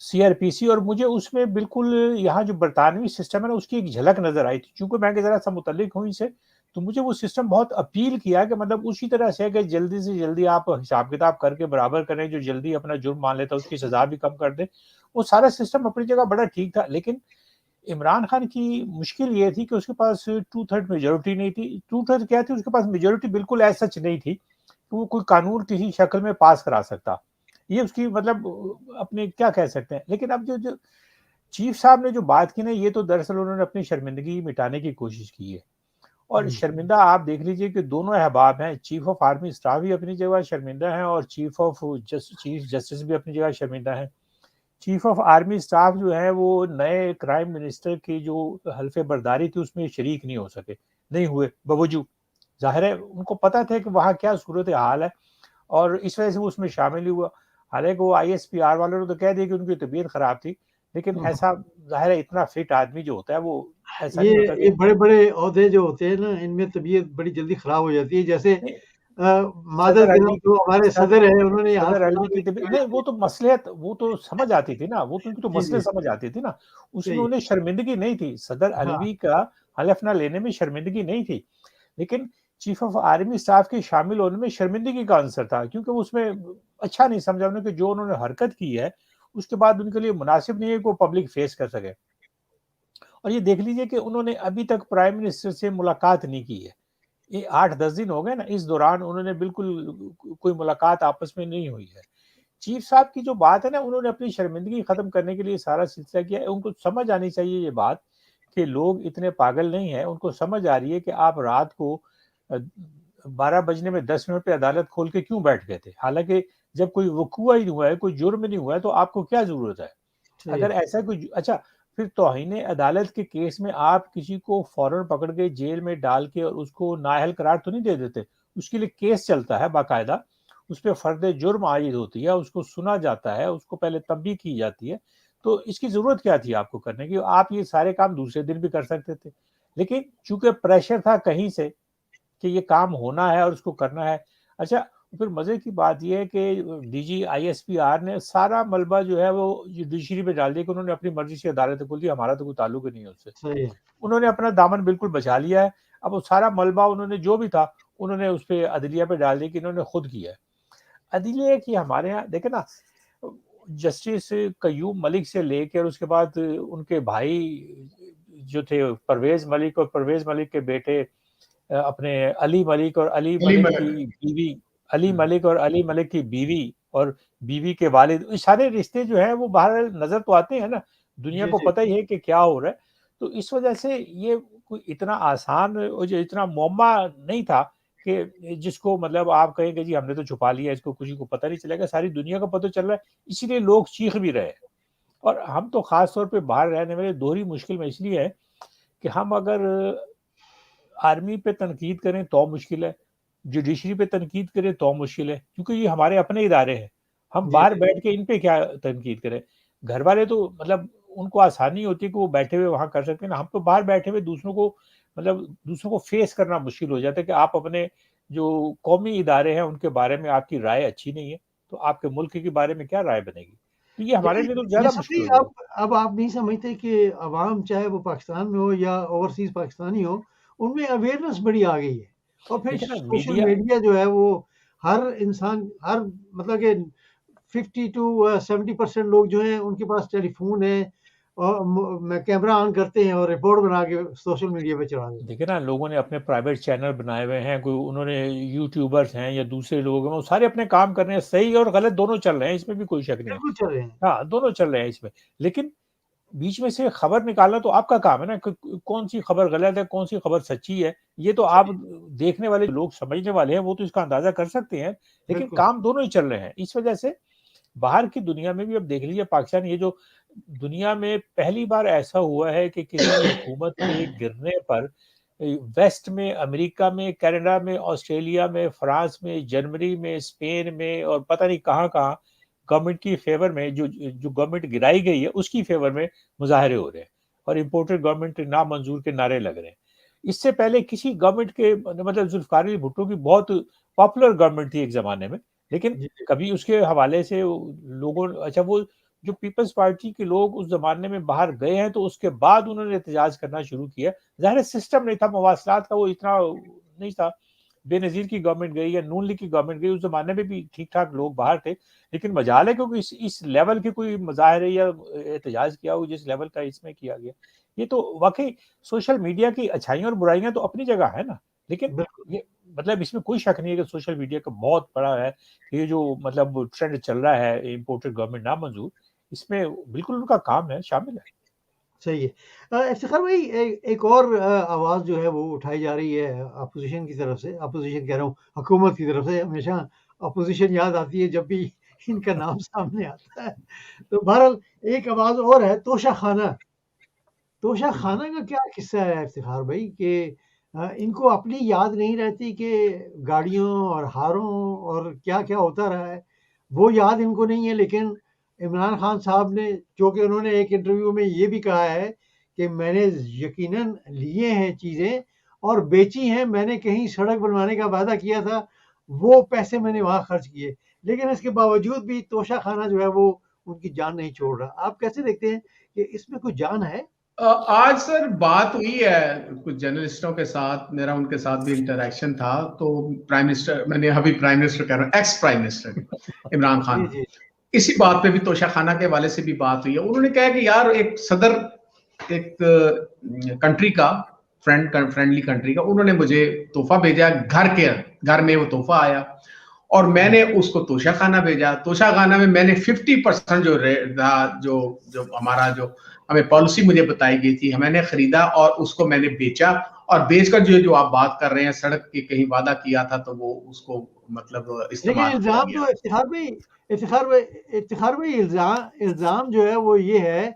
सीआरपीसी। और मुझे उसमें बिल्कुल यहाँ जो बरतानवी सिस्टम है ना उसकी एक झलक नजर आई थी, क्योंकि मैं ज़रा सा मुतल्लिक हूँ इनसे, तो मुझे वो सिस्टम बहुत अपील किया कि मतलब उसी तरह से कि जल्दी से जल्दी आप हिसाब किताब करके बराबर करें, जो जल्दी अपना जुर्म मान लेता है उसकी सजा भी कम कर दे। वो सारा सिस्टम अपनी जगह बड़ा ठीक था, लेकिन इमरान खान की मुश्किल ये थी कि उसके पास 2/3 मेजोरिटी नहीं थी। 2/3 क्या थी, उसके पास मेजोरिटी बिल्कुल ऐसा सच नहीं थी कि वो कोई कानून किसी शक्ल में पास करा सकता। ये उसकी मतलब अपने क्या कह सकते हैं। लेकिन अब जो चीफ साहब ने जो बात की ना, ये तो दरअसल उन्होंने अपनी शर्मिंदगी मिटाने की कोशिश की है। और शर्मिंदा आप देख लीजिए कि दोनों अहबाब हैं, चीफ ऑफ आर्मी स्टाफ भी अपनी जगह शर्मिंदा है और चीफ जस्टिस भी अपनी जगह शर्मिंदा है। चीफ ऑफ आर्मी स्टाफ जो है वो नए क्राइम मिनिस्टर की जो हल्फे बर्दारी थी उसमें शरीक नहीं हो सके, नहीं हुए। बावजूद जाहिर है उनको पता था कि वहाँ क्या सूरत हाल है, और इस वजह से वो उसमें शामिल हुआ। हालांकि वो ISPR वालों ने तो कह दिया कि उनकी तबीयत खराब थी, लेकिन ऐसा ज़ाहिर है इतना फिट आदमी जो होता है वो ऐसा ये नहीं होता ये कि बड़े-बड़े ओहदे जो होते हैं ना, इनमें तबीयत बड़ी जल्दी खराब हो जाती है। जैसे नहीं, मादर सदर गनम अलवी जो हमारे सद सदर हैं, उन्होंने यहाँ सदर अलवी सुना की तबीयत नहीं, वो तो मसलियत वो तो समझ आती थी ना, वो तो उनकी तो जी, मसले जी, समझ आती थी ना, उसमें सही है। उन्हें शर्मिंदगी नहीं थी। सदर हाँ, अलवी का हलफ ना लेने में शर्मिंदगी नहीं थी, लेकिन चीफ ऑफ आर्मी स्टाफ के शामिल होने में शर्मिंदगी का आंसर था, क्योंकि वो उसमें अच्छा नहीं समझा उन्होंने कि जो उन्होंने हरकत की है, उसके बाद उनके लिए मुनासिब नहीं है कि वो पब्लिक फेस कर सके। और ये देख लीजिए कि उन्होंने अभी तक प्राइम मिनिस्टर से मुलाकात नहीं की है। ये 8-10 दिन हो गए ना, इस दौरान उन्होंने बिल्कुल कोई मुलाकात आपस में नहीं हुई है। चीफ साहब की जो बात है ना, उन्होंने अपनी शर्मिंदगी खत्म करने के लिए सारा सिलसिला किया है। उनको समझ आनी चाहिए ये बात कि लोग इतने पागल नहीं है, उनको समझ आ रही है कि आप रात को 12 बजने में 10 मिनट पे अदालत खोल के क्यों बैठ गए थे, हालांकि जब कोई वकूआ ही नहीं हुआ है, कोई जुर्म नहीं हुआ है, तो आपको क्या जरूरत है। सही है। अगर ऐसा कोई अच्छा, फिर तौहीन अदालत के केस में आप किसी को फौरन पकड़ के जेल में डाल के और उसको नाअहल करार तो नहीं दे देते, उसके लिए केस चलता है बाकायदा, उस पर फर्द जुर्म आयद होती है, उसको सुना जाता है, उसको पहले तंबीह की जाती है। तो इसकी जरूरत क्या थी आपको करने की, आप ये सारे काम दूसरे दिन भी कर सकते थे। लेकिन चूंकि प्रेशर था कहीं से कि ये काम होना है और उसको करना है। अच्छा, फिर मजे की बात यह है कि डीजी आईएसपीआर ने सारा मलबा जो है वो जुडिशरी पे डाल दिया कि उन्होंने अपनी मर्जी से अदालत खोल दी, हमारा तो कोई ताल्लुक ही नहीं है उससे। सही है। उन्होंने अपना दामन बिल्कुल बचा लिया है। अब वो सारा मलबा उन्होंने जो भी था उन्होंने उस पर अदलिया पे डाल दिया कि इन्होंने खुद किया है। अदलिया की हमारे यहाँ देखे ना, जस्टिस कयूम मलिक से लेकर उसके बाद उनके भाई जो थे परवेज मलिक, और परवेज मलिक के बेटे अपने अली मलिक, और अली अली मलिक मलिक। की बीवी, अली हम्म, मलिक और अली मलिक की बीवी, और बीवी के वालिद, ये सारे रिश्ते जो है वो बाहर नजर तो आते हैं ना, दुनिया जी, को जी। पता ही है कि क्या हो रहा है। तो इस वजह से ये कोई इतना आसान और जो इतना मुअम्मा नहीं था कि जिसको मतलब आप कहें कि जी हमने तो छुपा लिया, इसको किसी को पता नहीं चलेगा, सारी दुनिया को पता चल रहा है, इसीलिए लोग चीख भी रहे हैं। और हम तो खास तौर पे बाहर रहने वाले दोहरी मुश्किल में इसलिए है कि हम अगर आर्मी पे तनकीद करें तो मुश्किल है, जुडिशरी पे तनकीद करें तो मुश्किल है, क्योंकि ये हमारे अपने इदारे हैं। हम जी, बाहर जी। बैठ के इन पे क्या तनकीद करें। घर वाले तो मतलब उनको आसानी होती है कि वो बैठे हुए वहां कर सकते हैं ना, हम तो बाहर बैठे हुए दूसरों को मतलब दूसरों को फेस करना मुश्किल हो जाता है कि आप अपने जो कौमी इदारे हैं उनके बारे में आपकी राय अच्छी नहीं है, तो आपके मुल्क के बारे में क्या राय बनेगी। तो ये हमारे देखिए, लिए तो ज्यादा यूसुफ मुश्किल भाई, हो जाएगा। अब आप नहीं समझते कि अवाम चाहे वो पाकिस्तान में हो या ओवरसीज़ पाकिस्तानी हो, उनमें अवेयरनेस बड़ी आ गई है। और फिर देखिए ना सोशल मीडिया, मीडिया जो है वो हर इंसान, हर मतलब कि 50 टू 70% लोग जो हैं उनके पास टेलीफ़ोन है और कैमरा ऑन करते हैं और रिपोर्ट बना के सोशल मीडिया पे चढ़ा देते हैं। देखिए ना लोगों ने अपने प्राइवेट चैनल बनाए हुए हैं, कोई उन्होंने यूट्यूबर्स हैं या दूसरे लोग हैं, वो सारे अपने काम कर रहे हैं, सही और गलत दोनों चल रहे हैं, इसमें भी कोई शक नहीं है। बिल्कुल चल रहे हैं। हाँ, दोनों चल रहे हैं इसमें। लेकिन बीच में से खबर निकालना तो आपका काम है ना, कौन सी खबर गलत है, कौन सी खबर सच्ची है, ये तो आप सही, देखने वाले लोग समझने वाले हैं, वो तो इसका अंदाजा कर सकते हैं। लेकिन बिल्कुल। काम दोनों ही चल रहे हैं, इस वजह से बाहर की दुनिया में भी अब देख लीजिए पाकिस्तान, ये जो दुनिया में पहली बार ऐसा हुआ है कि किसी हुकूमत के गिरने पर वेस्ट में, अमेरिका में, कनाडा में, ऑस्ट्रेलिया में, फ्रांस में, जर्मनी में, स्पेन में और पता नहीं कहाँ-कहाँ गवर्नमेंट की फेवर में, जो जो गवर्नमेंट गिराई गई है उसकी फेवर में मुजाहरे हो रहे हैं और इम्पोर्टेड गवर्नमेंट नामंजूर के नारे लग रहे हैं। इससे पहले किसी गवर्नमेंट के मतलब जुल्फकार अली भुट्टो की बहुत पॉपुलर गवर्नमेंट थी एक ज़माने में, लेकिन जी, जी। कभी उसके हवाले से लोगों अच्छा वो जो पीपल्स पार्टी के लोग उस ज़माने में बाहर गए हैं तो उसके बाद उन्होंने एहतजाज करना शुरू किया। ज़ाहिर है सिस्टम नहीं था, मवासलात का वो इतना नहीं था। बेनज़ीर की गवर्नमेंट गई या नून लीग की गवर्नमेंट गई, उस ज़माने में भी ठीक-ठाक लोग बाहर थे। लेकिन मजाल है क्योंकि इस लेवल के कोई मुज़ाहरे या एहतजाज किया हो जिस लेवल का इसमें किया गया। ये तो वाक़ई सोशल मीडिया की अच्छाइयाँ और बुराइयाँ तो अपनी जगह है ना। लेकिन बिल्कुल, ये मतलब इसमें कोई शक नहीं है कि सोशल मीडिया का बहुत बड़ा है, ये जो मतलब ट्रेंड चल रहा है इम्पोर्टेड गवर्नमेंट नामंजूर, इसमें बिल्कुल उनका काम है, शामिल है। सही है। इफ्तिख़ार भाई, एक और आवाज़ जो है वो उठाई जा रही है अपोज़िशन की तरफ से, अपोज़िशन कह रहा हूँ, हुकूमत की तरफ से। हमेशा अपोज़िशन याद आती है जब भी इनका नाम सामने आता है। तो बहरहाल एक आवाज़ और है, तोशा खाना। तोशा खाना का क्या किस्सा है इफ्तिख़ार भाई कि इनको अपनी याद नहीं रहती कि गाड़ियों और हारों और क्या-क्या होता रहा है। वो याद इनको नहीं है, लेकिन इमरान खान साहब ने, क्योंकि उन्होंने एक इंटरव्यू में ये भी कहा है कि मैंने यकीनन लिए हैं चीज़ें और बेची हैं, मैंने कहीं सड़क बनवाने का वादा किया था, वो पैसे मैंने वहाँ खर्च किए, लेकिन इसके बावजूद भी तोशा खाना जो है वो उनकी जान नहीं छोड़ रहा। आप कैसे देखते हैं कि इसमें कुछ जान है? आज सर बात हुई है कुछ जर्नलिस्टों के साथ, मेरा उनके साथ भी इंटरेक्शन था, तो प्राइम मिनिस्टर, मैंने अभी प्राइम मिनिस्टर कह रहा हूँ, ex prime minister Imran Khan, जी, जी। इसी बात पे भी तोशाखाना के हवाले से भी बात हुई है। उन्होंने कहा कि यार एक सदर, एक कंट्री का, फ्रेंडली कंट्री का, उन्होंने मुझे तोहफा भेजा, घर में वो तोहफा आया और मैंने उसको तोशाखाना भेजा। तोशाखाना में मैंने 50% जो जो हमारा जो हमें पॉलिसी मुझे बताई गई थी, मैंने खरीदा और उसको मैंने बेचा, और बेचकर जो आप बात कर रहे हैं, सड़क के कहीं वादा किया था तो वो उसको मतलब लेकिन इस्तेमाल किया इल्ज़ाम गया। तो इफ्तिखार भाई इल्ज़ाम जो है वो ये है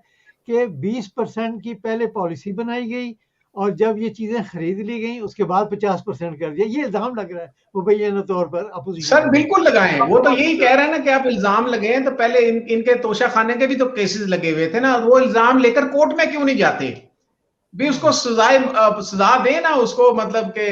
कि 20% की पहले पॉलिसी बनाई गई और जब ये चीज़ें खरीद ली गई उसके बाद 50% कर दिया। ये इल्ज़ाम लग रहा है मुबैना तौर पर अपोजिशन सर की तरफ बिल्कुल लगाए, वो तो यही से। कह रहे हैं ना कि आप इल्जाम लगे हैं, तो पहले इनके तोशा खाने के भी तो केसेस लगे हुए थे ना, वो इल्जाम लेकर कोर्ट में क्यों नहीं जाते भी, उसको सजा दे ना उसको, मतलब कि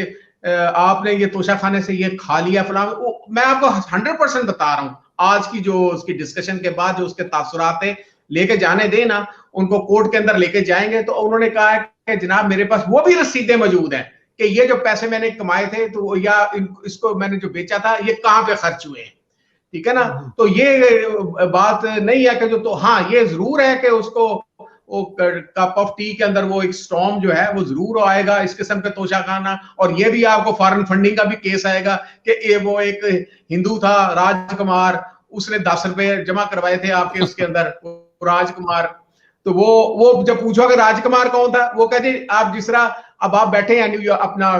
आपने ये तोशा खाने से ये खा लिया फलां। मैं आपको 100% बता रहा हूं, आज की जो उसकी डिस्कशन के बाद जो उसके तासुरात है, लेके जाने देना, उनको कोर्ट के अंदर लेके जाएंगे। तो उन्होंने कहा है कि जनाब मेरे पास वो भी रसीदें मौजूद हैं कि ये जो पैसे मैंने कमाए थे तो या इसको मैंने जो बेचा था ये कहां पे खर्च हुए हैं, ठीक है ना। तो ये बात नहीं है कि जो, तो हाँ ये जरूर है कि उसको वो कप ऑफ टी के अंदर वो एक स्टॉर्म जो है वो जरूर आएगा इस किस्म का तोशा खाना। और ये भी आपको फॉरेन फंडिंग का भी केस आएगा कि वो एक हिंदू था राजकुमार, उसने 10 रुपए जमा करवाए थे आपके उसके अंदर, राजकुमार। तो वो जब पूछोगे राजकुमार कौन था, वो कहते आप जिस तरह अब आप बैठे हैं न्यूयॉर्क, अपना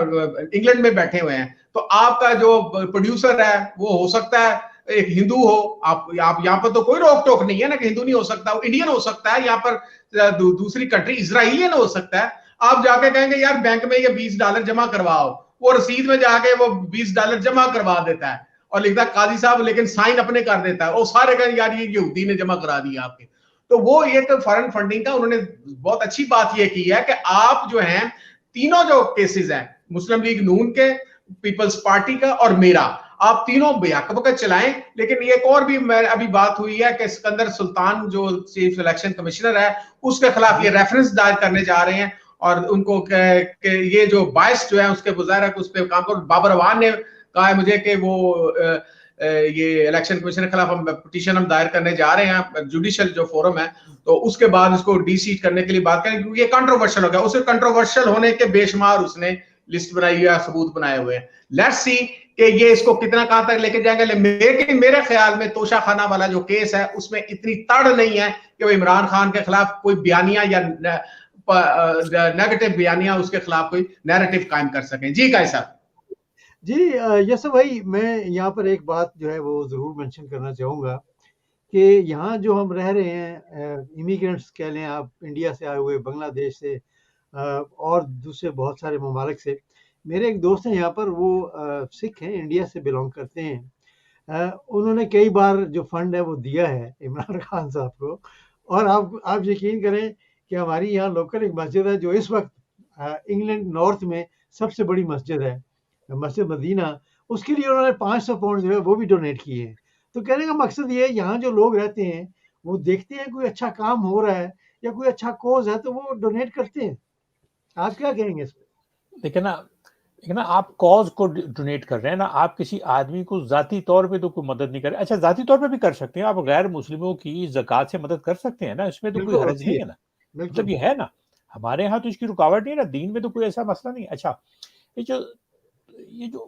इंग्लैंड में बैठे हुए हैं, तो आपका जो प्रोड्यूसर है वो हो सकता है एक हिंदू हो। आप यहाँ पर तो कोई रोक टोक नहीं है ना कि हिंदू नहीं हो सकता, वो इंडियन हो सकता है, यहाँ पर दूसरी कंट्री इजराइलियन हो सकता है। आप जाके कहेंगे यार बैंक में ये $20 जमा करवाओ, वो रसीद में जाके वो $20 जमा करवा देता है और लिखता है काजी साहब, लेकिन साइन अपने कर देता है, वो सारे कहेंगे यार ये यहूदी ने जमा करा दिया आपके। तो वो एक फॉरेन फंडिंग का उन्होंने बहुत अच्छी बात ये की है कि आप जो है तीनों जो केसेस हैं, मुस्लिम लीग नून के, पीपल्स पार्टी का और मेरा, आप तीनों बेहक चलाएं। लेकिन एक और भी अभी बात हुई है कि सिकंदर सुल्तान जो चीफ इलेक्शन कमिश्नर है उसके खिलाफ ये रेफरेंस दायर करने जा रहे हैं और उनको ये जो बायस जो है उसके गुजारा उस पर काम करो। बाबर अवान ने कहा है मुझे कि वो ये इलेक्शन कमीशन के खिलाफ हम पिटीशन हम दायर करने जा रहे हैं, जुडिशियल जो फोरम है, तो उसके बाद इसको डीसीट करने के लिए बात करें, क्योंकि ये कंट्रोवर्शियल हो गया। उसे कंट्रोवर्शियल होने के बेशुमार उसने लिस्ट बनाई है, सबूत बनाए हुए हैं। लेट्स सी कि ये इसको कितना कहां तक लेके जाएंगे। लेकिन मेरे ख्याल में तोशा खाना वाला जो केस है उसमें इतनी तड़ नहीं है कि वो इमरान खान के खिलाफ कोई बयानिया या नेगेटिव बयानिया उसके खिलाफ कोई नैरेटिव कायम कर सकें। जी काई साहब। जी यस भाई, मैं यहाँ पर एक बात जो है वो ज़रूर मेंशन करना चाहूँगा कि यहाँ जो हम रह रहे हैं, इमिग्रेंट्स कह लें आप, इंडिया से आए हुए, बांग्लादेश से और दूसरे बहुत सारे ममालिक से। मेरे एक दोस्त हैं यहाँ पर, वो सिख हैं, इंडिया से बिलोंग करते हैं। उन्होंने कई बार जो फंड है वो दिया है इमरान खान साहब को, और आप यकीन करें कि हमारी यहाँ लोकल एक मस्जिद है जो इस वक्त इंग्लैंड नॉर्थ में सबसे बड़ी मस्जिद है, मस्जिद मदीना, उसके लिए उन्होंने 500 पाउंड जो है वो भी डोनेट किए हैं। तो कहने का मकसद ये है, यहाँ जो लोग रहते हैं वो देखते हैं कोई अच्छा काम हो रहा है या कोई अच्छा कोज है तो वो डोनेट करते हैं। आप क्या कहेंगे इस पे? देखिए ना आप कॉज को डोनेट कर रहे हैं ना, आप किसी आदमी को जाती तौर पे तो कोई मदद नहीं कर रहे। अच्छा जाती तौर पे भी कर सकते हैं, आप गैर मुस्लिमों की ज़कात से मदद कर सकते हैं ना, इसमें तो कोई बिल्कुल हर्ज होती नहीं है, है ना। मतलब बिल्कुल। ये है ना, हमारे यहाँ तो इसकी रुकावट नहीं है ना, दीन में तो कोई ऐसा मसला नहीं। अच्छा ये जो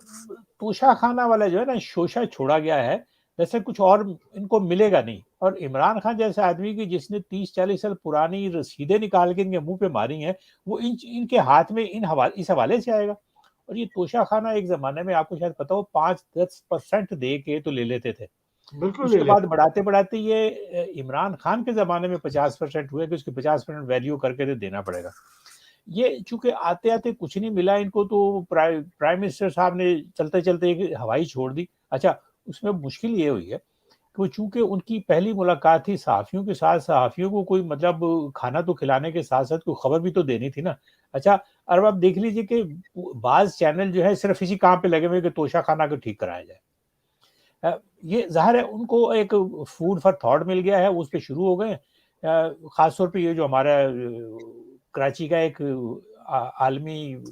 तोशा खाना वाला जो है ना शोशा छोड़ा गया है, वैसे कुछ और इनको मिलेगा नहीं। और इमरान खान जैसे आदमी की जिसने 30-40 साल पुरानी रसीदें निकाल के इनके मुंह पे मारी हैं, वो इनके हाथ में इस हवाले से आएगा। और ये तोशा खाना एक जमाने में आपको शायद पता हो 5-10% दे के तो ले लेते थे, बिल्कुल ले उसके बाद लेते हैं। बढ़ाते बढ़ाते ये इमरान खान के जमाने में 50% हुए कि उसके 50% वैल्यू करके तो देना पड़ेगा। ये चूंकि आते आते कुछ नहीं मिला इनको, तो प्राइम मिनिस्टर साहब ने चलते चलते एक हवाई छोड़ दी। अच्छा उसमें मुश्किल ये हुई है कि वो चूंकि उनकी पहली मुलाकात थी सहाफ़ियों के साथ, सहाफ़ियों को कोई मतलब खाना तो खिलाने के साथ साथ कोई खबर भी तो देनी थी ना। अच्छा, और अब आप देख लीजिए कि बाज़ चैनल जो है सिर्फ इसी काम पे लगे हुए कि तोशा खाना को ठीक कराया जाए। ये ज़ाहिर है उनको एक फूड फॉर थॉट मिल गया है, उस पे शुरू हो गए। ख़ास तौर पे ये जो हमारा कराची का एक आलमी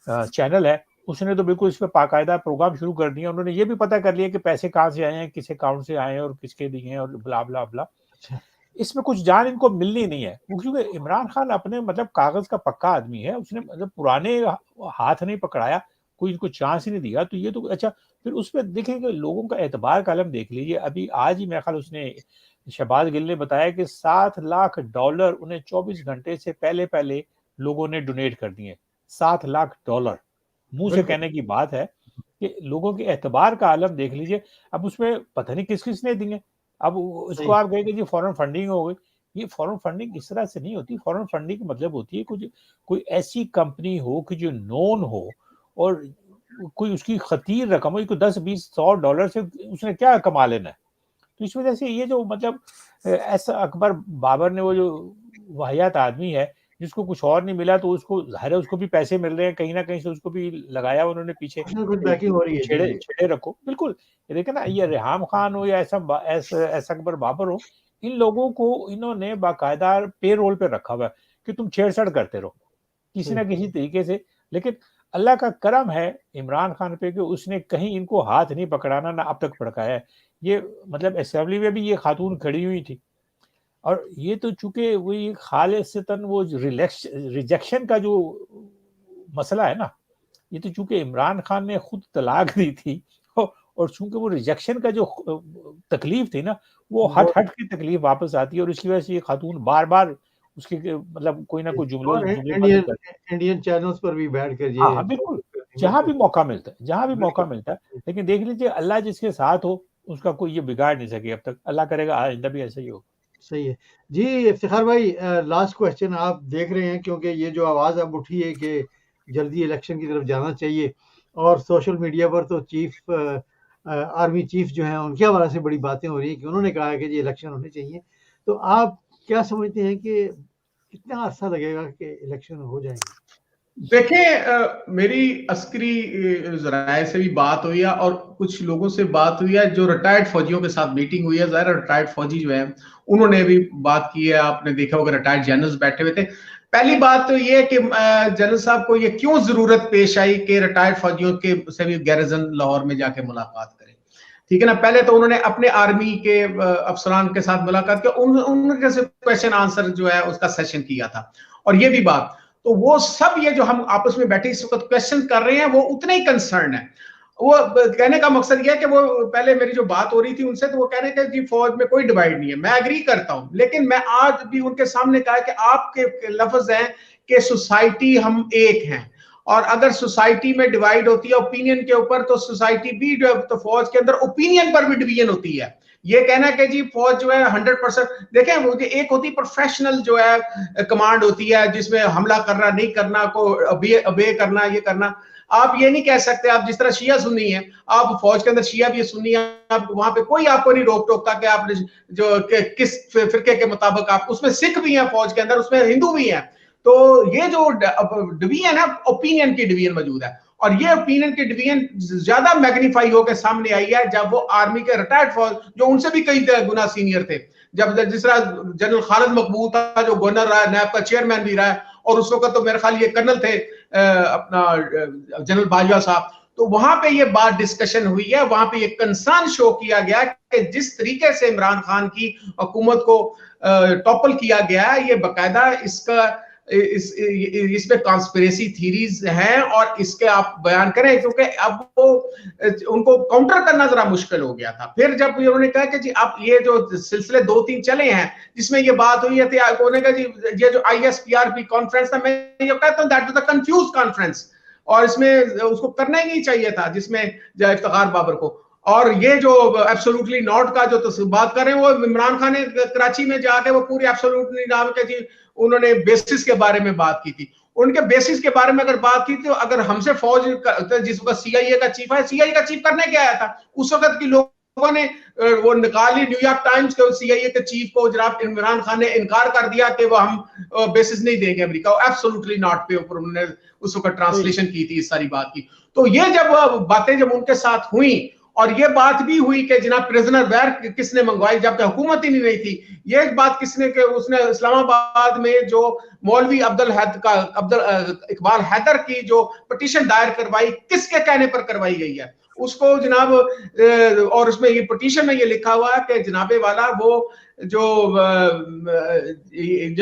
चैनल है, उसने तो बिल्कुल इस पे बाकायदा प्रोग्राम शुरू कर दिया। उन्होंने ये भी पता कर लिया कि पैसे कहाँ से आए हैं, किस अकाउंट से आए हैं और किसके दिए हैं और ब्ला ब्ला ब्ला। अच्छा। इसमें कुछ जान इनको मिलनी नहीं है, क्योंकि इमरान खान अपने मतलब कागज का पक्का आदमी है, उसने मतलब पुराने हाथ नहीं पकड़ाया, कोई इनको चांस ही नहीं दिया। तो ये तो अच्छा, फिर उसमें देखेंगे लोगों का एतबार का आलम देख लीजिए। अभी आज ही मेरे ख्याल उसने शहबाज गिल ने बताया कि $7 लाख उन्हें 24 घंटे से पहले पहले लोगों ने डोनेट कर दिए। $7 लाख, मुंह से कहने की बात है कि लोगों के एतबार का आलम देख लीजिए। अब उसमें पता नहीं किस किसने दिए। अब उसको आप कहेंगे जी फॉरेन फंडिंग हो गई। ये फॉरेन फंडिंग इस तरह से नहीं होती। फॉरेन फंडिंग का मतलब होती है कुछ कोई ऐसी कंपनी हो कि जो नोन हो और कोई उसकी खतीर रकम हो, कोई 10, 20, $100 से उसने क्या कमा लेना है। तो इस वजह से ये जो मतलब ऐसा अकबर बाबर ने वो जो वाहियात आदमी है जिसको कुछ और नहीं मिला, तो उसको ज़ाहिर है उसको भी पैसे मिल रहे हैं, कहीं ना कहीं से उसको भी लगाया उन्होंने पीछे। कुछ बैकिंग हो रही है। जी छेड़े जी। छेड़े रखो बिल्कुल। ये देखे ना, ये रेहाम खान हो या ऐसा अकबर बाबर हो, इन लोगों को इन्होंने बाकायदा पे रोल पे रखा हुआ है कि तुम छेड़छाड़ करते रहो किसी ना किसी तरीके से। लेकिन अल्लाह का करम है इमरान खान पे कि उसने कहीं इनको हाथ नहीं पकड़ाना, ना अब तक पकड़ाया है। ये मतलब असेंबली में भी ये खातून खड़ी हुई थी, और ये तो चूंकि वही खालिसतन वो रिजेक्शन का जो मसला है ना, ये तो चूंकि इमरान खान ने खुद तलाक दी थी और चूंकि वो रिजेक्शन का जो तकलीफ थी ना, वो हट हट की तकलीफ वापस आती है, और इसकी वजह से ये खातून बार बार उसके मतलब कोई ना कोई और जुमलेबाजी इंडियन करती है। इंडियन चैनल्स पर भी बैठ कर हाँ ये हाँ बिल्कुल, टॉपिक करती हैं, जहां भी बिल्कुल। मौका मिलता है, जहां भी मौका बिल्कुल। मिलता है। लेकिन देख लीजिए अल्लाह जिसके साथ हो उसका कोई ये बिगाड़ नहीं सके अब तक। अल्लाह करेगा आइंदा भी ऐसा ही हो। सही है। जी इफ्तिखार भाई, लास्ट क्वेश्चन आप देख रहे हैं, क्योंकि ये जो आवाज़ अब उठी है कि जल्दी इलेक्शन की तरफ जाना चाहिए, और सोशल मीडिया पर तो आर्मी चीफ जो हैं उनके हवाले से बड़ी बातें हो रही हैं कि उन्होंने कहा है कि जी इलेक्शन होने चाहिए। तो आप क्या समझते हैं कि कितना अरसा लगेगा कि इलेक्शन हो जाएंगे? देखें, मेरी अस्करी जराए से भी बात हुई है और कुछ लोगों से बात हुई है, जो रिटायर्ड फौजियों के साथ मीटिंग हुई है। ज़ाहिर रिटायर्ड फौजी जो है उन्होंने भी बात की है। आपने देखा होगा रिटायर्ड जनरल्स बैठे हुए थे। पहली बात तो ये है कि जनरल साहब को ये क्यों जरूरत पेश आई कि रिटायर्ड फौजियों के से भी गैरिजन लाहौर में जाके मुलाकात करें। ठीक है ना, पहले तो उन्होंने अपने आर्मी के अफसरान के साथ मुलाकात की, उनके से क्वेश्चन आंसर जो है उसका सेशन किया था। और ये भी बात, तो वो सब ये जो हम आपस में बैठे इस वक्त क्वेश्चन कर रहे हैं वो उतने ही कंसर्न है। वो कहने का मकसद ये है कि वो पहले मेरी जो बात हो रही थी उनसे, तो वो कह रहे थे जी फौज में कोई डिवाइड नहीं है। मैं एग्री करता हूं, लेकिन मैं आज भी उनके सामने कहा कि आपके लफ्ज हैं कि सोसाइटी हम एक हैं, और अगर सोसाइटी में डिवाइड होती है ओपिनियन के ऊपर, तो सोसाइटी भी जो है, तो फौज के अंदर ओपिनियन पर भी डिवीजन होती है। ये कहना कि जी फौज जो है 100%, देखें वो एक होती प्रोफेशनल जो है कमांड होती है, जिसमें हमला करना नहीं करना को अबे करना, ये करना। आप ये नहीं कह सकते, आप जिस तरह शिया सुन्नी है, आप फौज के अंदर शिया भी सुन्नी है, आप वहां पे कोई आपको नहीं रोक टोकता कि आपने जो किस फिरके के मुताबिक, आप उसमें सिख भी हैं फौज के अंदर, उसमें हिंदू भी हैं। तो ये जो डिवीजन है, ओपिनियन की डिवीजन मौजूद है, और ये ओपिनियन की डिवीजन ज्यादा मैग्नीफाई होकर सामने आई है जब वो आर्मी के रिटायर्ड फौज, जो उनसे भी कई गुना सीनियर थे, जब जिस तरह जनरल खालिद मकबूल था जो गवर्नर रहा है, नैब का चेयरमैन भी रहा है, और उस वक्त तो मेरे ख्याल ये कर्नल थे अपना जनरल बाजवा साहब। तो वहां पे ये बात डिस्कशन हुई है, वहां पे ये कंसर्न शो किया गया कि जिस तरीके से इमरान खान की हुकूमत को टॉपल किया गया है, ये बाकायदा इसमें कॉन्स्पिरेसी थीरीज हैं, और इसके आप बयान करें, क्योंकि अब वो उनको काउंटर करना जरा मुश्किल हो गया था। फिर जब उन्होंने कहा कि जी अब ये जो सिलसिले 2-3 चले हैं जिसमें ये बात हुई है, उन्होंने कहा जी ये जो ISPRP कॉन्फ्रेंस था, मैं ये कहता हूं that was a confuse conference, और इसमें उसको करना ही नहीं चाहिए था, जिसमें इफ्तिखार बाबर को। और ये जो एब्सोल्युटली नॉट का जो तो बात कर रहे हैं, वो इमरान खान ने कराची में जाके वो पूरी एब्सोल्युटली नाम के जी उन्होंने बेसिस के बारे में बात की थी। उनके बेसिस के बारे में अगर बात की थी, तो अगर हमसे फौज जिस वक्त CIA का चीफ है, CIA का चीफ करने क्या आया था उस वक्त की लोग लोगों ने वो निकाली, न्यूयॉर्क टाइम्स के CIA के चीफ को जनाब इमरान खान ने इनकार कर दिया कि वो हम बेसिस नहीं देंगे अमेरिका, एब्सोल्युटली नॉट पे ऊपर उन्होंने उस वक्त ट्रांसलेशन की थी इस सारी बात की। तो ये जब बातें जब उनके साथ हुई, और ये बात भी हुई कि जनाब प्रिजनर वेयर किसने मंगवाई जबकि हुकूमत ही नहीं थी, ये बात किसने के उसने इस्लामाबाद में जो मौलवी अब्दुल इकबाल हैदर की जो पिटीशन दायर करवाई, किसके कहने पर करवाई गई है उसको जनाब, और उसमें ये पिटीशन में ये लिखा हुआ है कि जनाबे वाला वो जो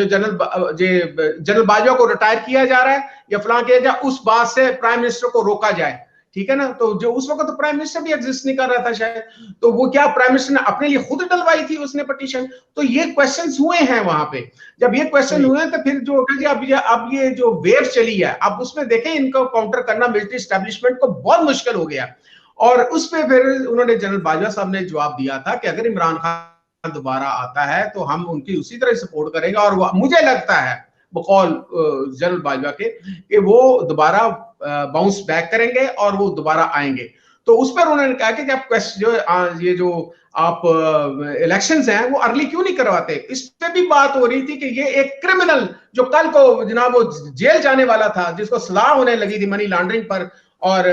जनरल बाजवा को रिटायर किया जा रहा है या फलां किया जाए, उस बात से प्राइम मिनिस्टर को रोका जाए, ठीक है ना। तो जो उस वक्त तो प्राइम मिनिस्टर भी एग्जिस्ट नहीं कर रहा था शायद, तो वो क्या प्राइम मिनिस्टर ने अपने लिए खुद डलवाई थी उसने पिटीशन। तो ये क्वेश्चंस हुए हैं वहां पे, जब ये क्वेश्चन हुए तो फिर जो अब ये जो वेव चली है, अब उसमें देखें इनको काउंटर करना मिलिट्री एस्टेब्लिशमेंट को बहुत मुश्किल हो गया। और उस पर फिर उन्होंने जनरल बाजवा साहब ने जवाब दिया था कि अगर इमरान खान दोबारा आता है तो हम उनकी उसी तरह सपोर्ट करेंगे, और मुझे लगता है बकौल जनरल बाजवा के कि वो दोबारा बाउंस बैक करेंगे और वो दोबारा आएंगे। तो उस पर उन्होंने कहा कि जब ये जो आप इलेक्शंस हैं वो अर्ली क्यों नहीं करवाते। इस पे भी बात हो रही थी कि ये एक क्रिमिनल जो कल को जनाब वो जेल जाने वाला था, जिसको सलाह होने लगी थी मनी लॉन्ड्रिंग पर और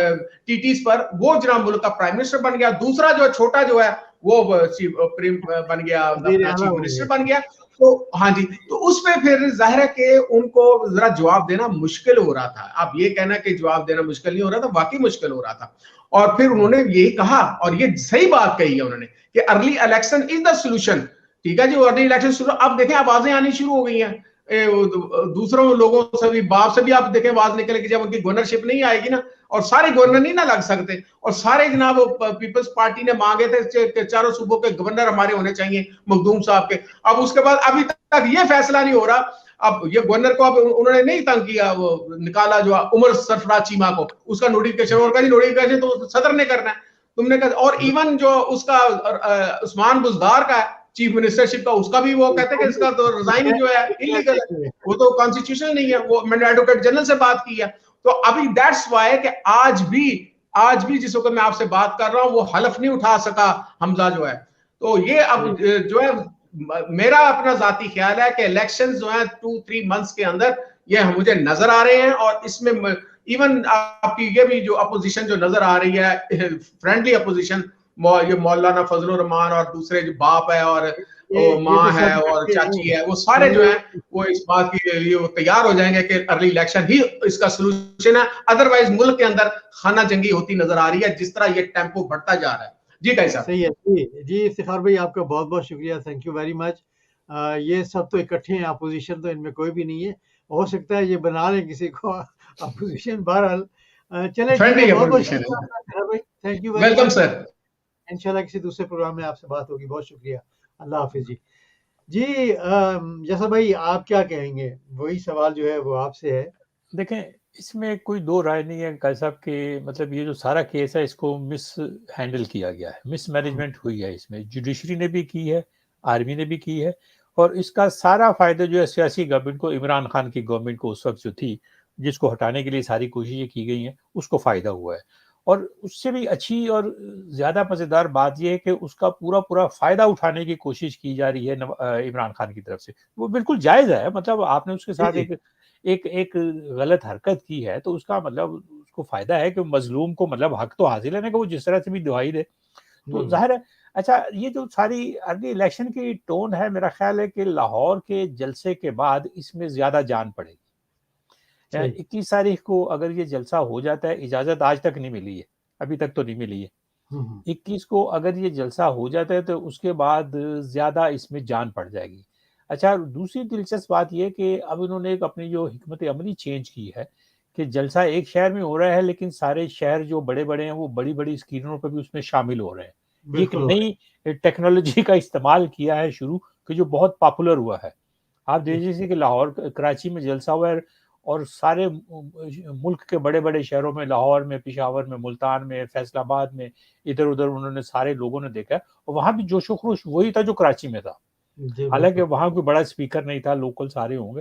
टीटीज पर, वो जनाब मुल्क का प्राइम मिनिस्टर बन गया। दूसरा जो छोटा जो है वो बन गया, अपना चीफ मिनिस्टर बन गया। तो हाँ जी, तो उस पे फिर जाहिर है कि उनको जरा जवाब देना मुश्किल हो रहा था। आप ये कहना कि जवाब देना मुश्किल नहीं हो रहा था, वाकई मुश्किल हो रहा था। और फिर उन्होंने यही कहा, और ये सही बात कही है उन्होंने, कि early election is the solution. ठीक है जी, अर्ली इलेक्शन शुरू, अब देखें आवाजें आनी शुरू हो गई हैं दूसरों लोगों से भी, बाप से भी आप देखें आवाज निकलेगी जब उनकी गवर्नरशिप नहीं आएगी ना, और सारे गवर्नर नहीं ना लग सकते, और सारे जनाब पीपल्स पार्टी ने मांगे थे चारों सूबों के गवर्नर हमारे होने चाहिए मखदूम साहब के। अब उसके बाद अभी तक ये फैसला नहीं हो रहा। अब ये गवर्नर को अब उन्होंने नहीं तंग किया, वो निकाला जो उमर सरफराज चीमा को, उसका नोटिफिकेशन, और कहा नोटिफिकेशन तो सदर ने करना है, तुमने कहा। और इवन जो उसका उस्मान बुजदार का चीफ मिनिस्टरशिप का, उसका भी वो कहते हैं कि इसका तो रिजाइन जो है इलीगल है, वो तो कॉन्स्टिट्यूशनल नहीं है। वो मैंने एडवोकेट जनरल से बात की है। तो अभी दैट्स वाई कि आज भी जिस वक्त मैं आपसे बात कर रहा हूं वो हलफ नहीं उठा सका हमजा जो है। तो ये अब जो है मेरा अपना जाती ख्याल है कि इलेक्शंस जो है 2-3 मंथ्स के अंदर ये मुझे नजर आ रहे हैं। और इसमें इवन आपकी ये भी जो अपोजिशन जो नजर आ रही है, फ्रेंडली अपोजिशन, ये मौलाना फजलुर रहमान और दूसरे जो बाप है और माँ है और चाची है, वो सारे जो है वो इस बात के लिए वो तैयार हो जाएंगे कि अर्ली इलेक्शन ही इसका सोल्यूशन है। अदरवाइज मुल्क के अंदर खाना जंगी होती नजर आ रही है जिस तरह ये टेम्पो बढ़ता जा रहा है। जी कैसा सही है जी इफ्तिखार भाई, आपका बहुत बहुत शुक्रिया, थैंक यू वेरी मच। ये सब तो इकट्ठे हैं, अपोजिशन तो इनमें कोई भी नहीं है, हो सकता है ये बना लें किसी को अपोजिशन। बहरहाल चले, बहुत बहुत शुक्रिया भाई, थैंक यू, वेलकम सर। इंशाल्लाह किसी दूसरे प्रोग्राम में आपसे बात होगी। बहुत शुक्रिया, अल्लाह हाफिज जी। जी जैसा भाई आप क्या कहेंगे, वही सवाल जो है वो आपसे है। देखें, इसमें कोई दो राय नहीं है काजी साहब के, मतलब ये जो सारा केस है इसको मिस हैंडल किया गया है, मिस मैनेजमेंट हुई है इसमें, जुडिशरी ने भी की है, आर्मी ने भी की है, और इसका सारा फायदा जो है सियासी गवर्नमेंट को, इमरान खान की गवर्नमेंट को उस वक्त जो थी, जिसको हटाने के लिए सारी कोशिशें की गई हैं, उसको फायदा हुआ है। और उससे भी अच्छी और ज्यादा मजेदार बात यह है कि उसका पूरा पूरा फायदा उठाने की कोशिश की जा रही है इमरान खान की तरफ से। वो बिल्कुल जायज है, मतलब आपने उसके साथ एक गलत हरकत की है तो उसका मतलब उसको फायदा है कि मजलूम को मतलब हक तो हासिल है ना, कि वो जिस तरह से भी दुहाई दे, तो जाहिर है। अच्छा, ये जो सारी अर्ली इलेक्शन की टोन है, मेरा ख्याल है कि लाहौर के जलसे के बाद इसमें ज्यादा जान पड़ेगी। 21 तारीख को अगर ये जलसा हो जाता है, इजाजत आज तक नहीं मिली है, अभी तक तो नहीं मिली है, 21 को अगर ये जलसा हो जाता है तो उसके बाद ज्यादा इसमें जान पड़ जाएगी। अच्छा, दूसरी दिलचस्प बात यह कि अब इन्होंने एक अपनी जो हिकमत अमली चेंज की है कि जलसा एक शहर में हो रहा है लेकिन सारे शहर जो बड़े बड़े हैं वो बड़ी बड़ी स्क्रीनों पर भी उसमें शामिल हो रहे हैं। एक नई टेक्नोलॉजी का इस्तेमाल किया है शुरू, कि जो बहुत पॉपुलर हुआ है। आप देखिए कि लाहौर, कराची में जलसा हुआ है और सारे मुल्क के बड़े बड़े शहरों में, लाहौर में, पेशावर में, मुल्तान में, फैसलाबाद में, इधर उधर उन्होंने सारे लोगों ने देखा, और वहां भी जोशो खरोश वही था जो कराची में था। हालांकि वहां कोई बड़ा स्पीकर नहीं था, लोकल सारे होंगे।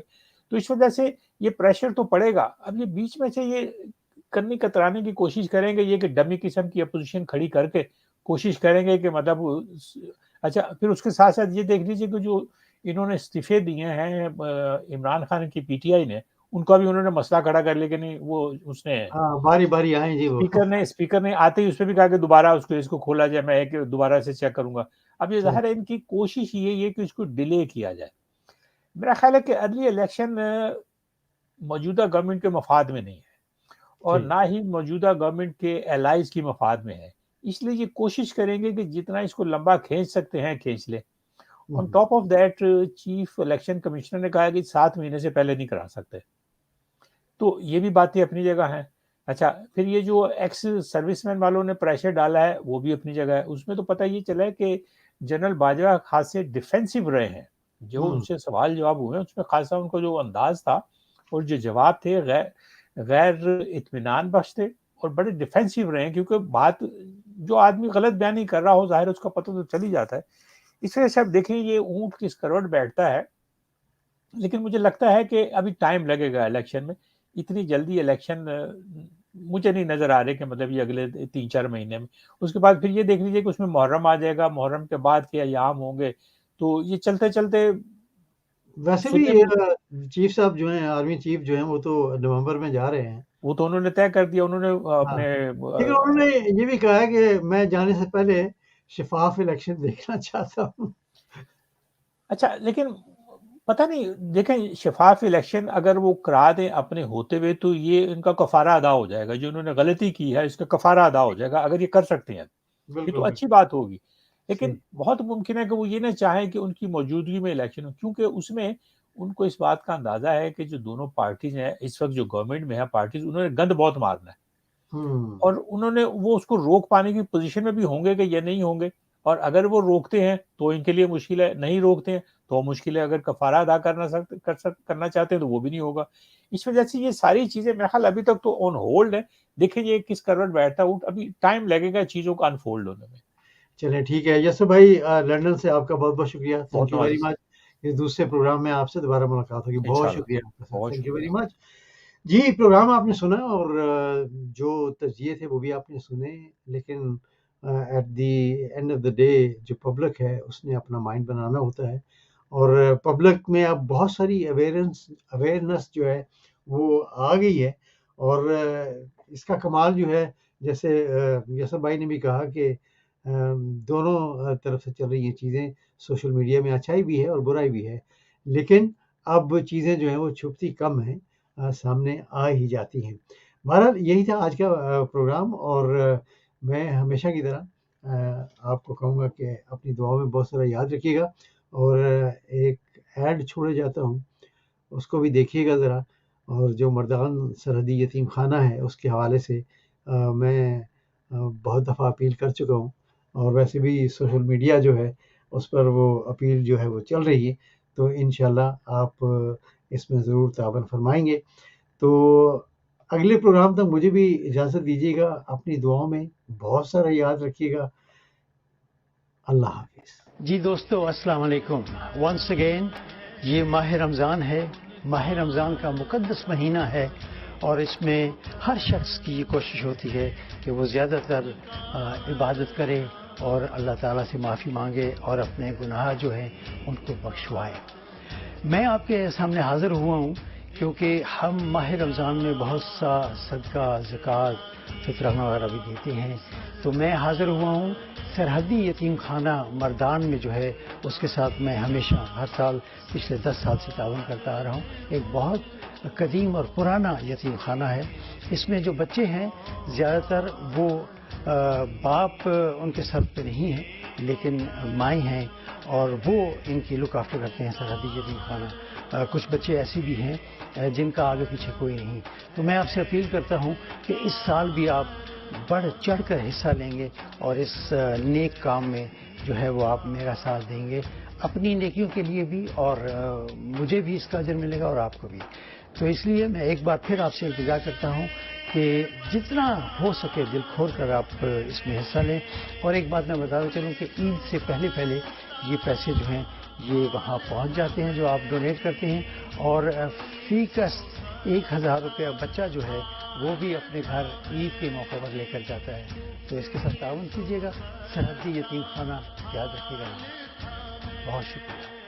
तो इस वजह से ये प्रेशर तो पड़ेगा। अब ये बीच में से ये करनी कतराने की कोशिश करेंगे ये कि डमी किस्म की अपोजिशन खड़ी करके कोशिश करेंगे कि मतलब अच्छा, फिर उसके साथ साथ ये देख लीजिए कि जो इन्होंने इस्तीफे दिए हैं इमरान खान की पीटीआई ने, उनका भी उन्होंने मसला खड़ा कर लिया कि नहीं, वो उसने हाँ, बारी-बारी आए जी वो। स्पीकर ने आते ही उसमें भी कहा कि दोबारा उसको इसको खोला जाए, मैं एक दोबारा से चेक करूंगा। अब ये सही। ज़ाहिर है इनकी कोशिश ये है कि इसको डिले किया जाए। मेरा ख्याल है कि अर्ली इलेक्शन मौजूदा गवर्नमेंट के मफाद में नहीं है और ठीक। ना ही मौजूदा गवर्नमेंट के एलाइज की मफाद में है। इसलिए ये कोशिश करेंगे कि जितना इसको लंबा खींच सकते हैं खींच ले। On hmm, top of that, chief election commissioner ने कहा कि 7 महीने से पहले नहीं करा सकते। तो ये भी बातें अपनी जगह हैं। अच्छा, फिर ये जो एक्स सर्विसमैन वालों ने प्रेशर डाला है वो भी अपनी जगह है। उसमें तो पता ये चला है कि जनरल बाजवा खासे डिफेंसिव रहे हैं। जो हुँ, उनसे सवाल जवाब हुए उसमें खासा उनका जो अंदाज था और जो जवाब थे गैर गैर इत्मीनान बख्श थे और बड़े डिफेंसिव रहे हैं, क्योंकि बात जो आदमी गलत बयानी कर रहा हो ज़ाहिर है उसका पता तो चल ही जाता है। इस वजह से अब देखें ये ऊँट किस करवट बैठता है। लेकिन मुझे लगता है कि अभी टाइम लगेगा इलेक्शन में। इतनी जल्दी इलेक्शन मुझे नहीं नज़र आ रहे कि मतलब ये अगले 3-4 महीने में। उसके बाद फिर ये देख लीजिए कि उसमें मुहर्रम आ जाएगा, मुहर्रम के बाद के अय्याम होंगे, तो ये चलते-चलते वैसे भी सुनने में चीफ साहब जो हैं, आर्मी चीफ जो हैं, वो तो नवंबर में जा रहे हैं। वो तो उन्होंने तय कर दिया, उन्होंने हाँ, अपने लेकिन उन्होंने ये भी कहा है कि मैं जाने से पहले शफ़ाफ इलेक्शन देखना चाहता हूँ। अच्छा, लेकिन पता नहीं, देखें शफ़ाफ़ इलेक्शन अगर वो करा दें अपने होते हुए तो ये इनका कफ़ारा अदा हो जाएगा। जो इन्होंने गलती की है इसका कफ़ारा अदा हो जाएगा अगर ये कर सकते हैं। ये तो बिल्कुल, अच्छी बिल्कुल, बात होगी। सही। लेकिन बहुत मुमकिन है कि वो ये ना चाहें कि उनकी मौजूदगी में इलेक्शन हो, क्योंकि उसमें उनको इस बात का अंदाज़ा है कि जो दोनों पार्टीज़ हैं, इस वक़्त जो गवर्नमेंट में है पार्टीज़, उन्होंने गंद बहुत मारना है। हुँ, और उन्होंने वो उसको रोक पाने की पोज़ीशन में भी होंगे कि ये नहीं होंगे। और अगर वो रोकते हैं तो इनके लिए मुश्किल है, नहीं रोकते हैं तो मुश्किल है। अगर कफ़ारा अदा करना चाहते हैं तो वो भी नहीं होगा। इस वजह से ये सारी चीज़ें मेरे ख़्याल अभी तक तो ऑन होल्ड है। देखें ये किस करवट बैठता है ऊँट, अभी टाइम लगेगा चीज़ों को अनफ़ोल्ड होने में। चलें ठीक है। यस्सर भाई लंदन से आपका बहुत-बहुत शुक्रिया। बहुत thank you very Nawaz. Much. इस दूसरे प्रोग्राम में आपसे दोबारा मुलाकात होगी। बहुत इंशाल्लाह। शुक्रिया आपका सर। बहुत थैंक यू वेरी शुक्रिया। मच। जी, प्रोग्राम आपने सुना और जो तज्ज़िये थे वो भी आपने सुने, लेकिन at the end of the day जो पब्लिक है उसने अपना माइंड बनाना होता है और पब्लिक में अब बहुत सारी अवेयरनेस जो है वो आ गई है और इसका कमाल जो है जैसे यसर भाई ने भी कहा कि दोनों तरफ से चल रही हैं चीज़ें, सोशल मीडिया में अच्छाई भी है और बुराई भी है। लेकिन अब चीज़ें जो हैं वो छुपती कम हैं, सामने आ ही जाती हैं। बहरहाल यही था आज का प्रोग्राम और मैं हमेशा की तरह आपको कहूँगा कि अपनी दुआओं में बहुत सारा याद रखिएगा और एक ऐड छोड़े जाता हूँ, उसको भी देखिएगा ज़रा और जो मर्दान सरहदी यतीम खाना है उसके हवाले से मैं बहुत दफ़ा अपील कर चुका हूँ और वैसे भी सोशल मीडिया जो है उस पर वो अपील जो है वो चल रही है, तो इंशाल्लाह आप इसमें ज़रूर तावन फरमाएँगे। तो अगले प्रोग्राम तक मुझे भी इजाज़त दीजिएगा, अपनी दुआओं में बहुत सारा याद रखिएगा। अल्लाह हाफ़िज़। जी दोस्तों, अस्सलाम वालेकुम। वंस अगेन ये माह रमज़ान है। माह रमज़ान का मुक़द्दस महीना है और इसमें हर शख्स की ये कोशिश होती है कि वो ज़्यादातर इबादत करे और अल्लाह ताला से माफ़ी मांगे और अपने गुनाह जो हैं उनको बख्शवाए। मैं आपके सामने हाज़िर हुआ हूँ क्योंकि हम माह रमज़ान में बहुत सा सदका, ज़कात, फितराना वगैरह भी देते हैं। तो मैं हाज़िर हुआ हूँ सरहदी यतीम खाना मर्दान में जो है उसके साथ मैं हमेशा हर साल पिछले 10 साल से तावन करता आ रहा हूँ। एक बहुत कदीम और पुराना यतीम खाना है। इसमें जो बच्चे हैं ज़्यादातर वो बाप उनके सर पे नहीं है, लेकिन माएँ हैं और वो इनकी लुक आफ्टर करते हैं सरहदी यतीम खाना। कुछ बच्चे ऐसे भी हैं जिनका आगे पीछे कोई नहीं। तो मैं आपसे अपील करता हूँ कि इस साल भी आप बढ़ चढ़ कर हिस्सा लेंगे और इस नेक काम में जो है वो आप मेरा साथ देंगे, अपनी नेकियों के लिए भी और मुझे भी इसका अजर मिलेगा और आपको भी। तो इसलिए मैं एक बार फिर आपसे इल्तिजा करता हूँ कि जितना हो सके दिल खोल कर आप इसमें हिस्सा लें। और एक बात मैं बताता चलूँ कि ईद से पहले पहले ये पैसे जो हैं ये वहाँ पहुँच जाते हैं जो आप डोनेट करते हैं और फ़ी का 1000 रुपया बच्चा जो है वो भी अपने घर ईद के मौके पर लेकर जाता है। तो इसके साथ ताउन कीजिएगा। सरहदी यतीम खाना याद रखिएगा। बहुत शुक्रिया।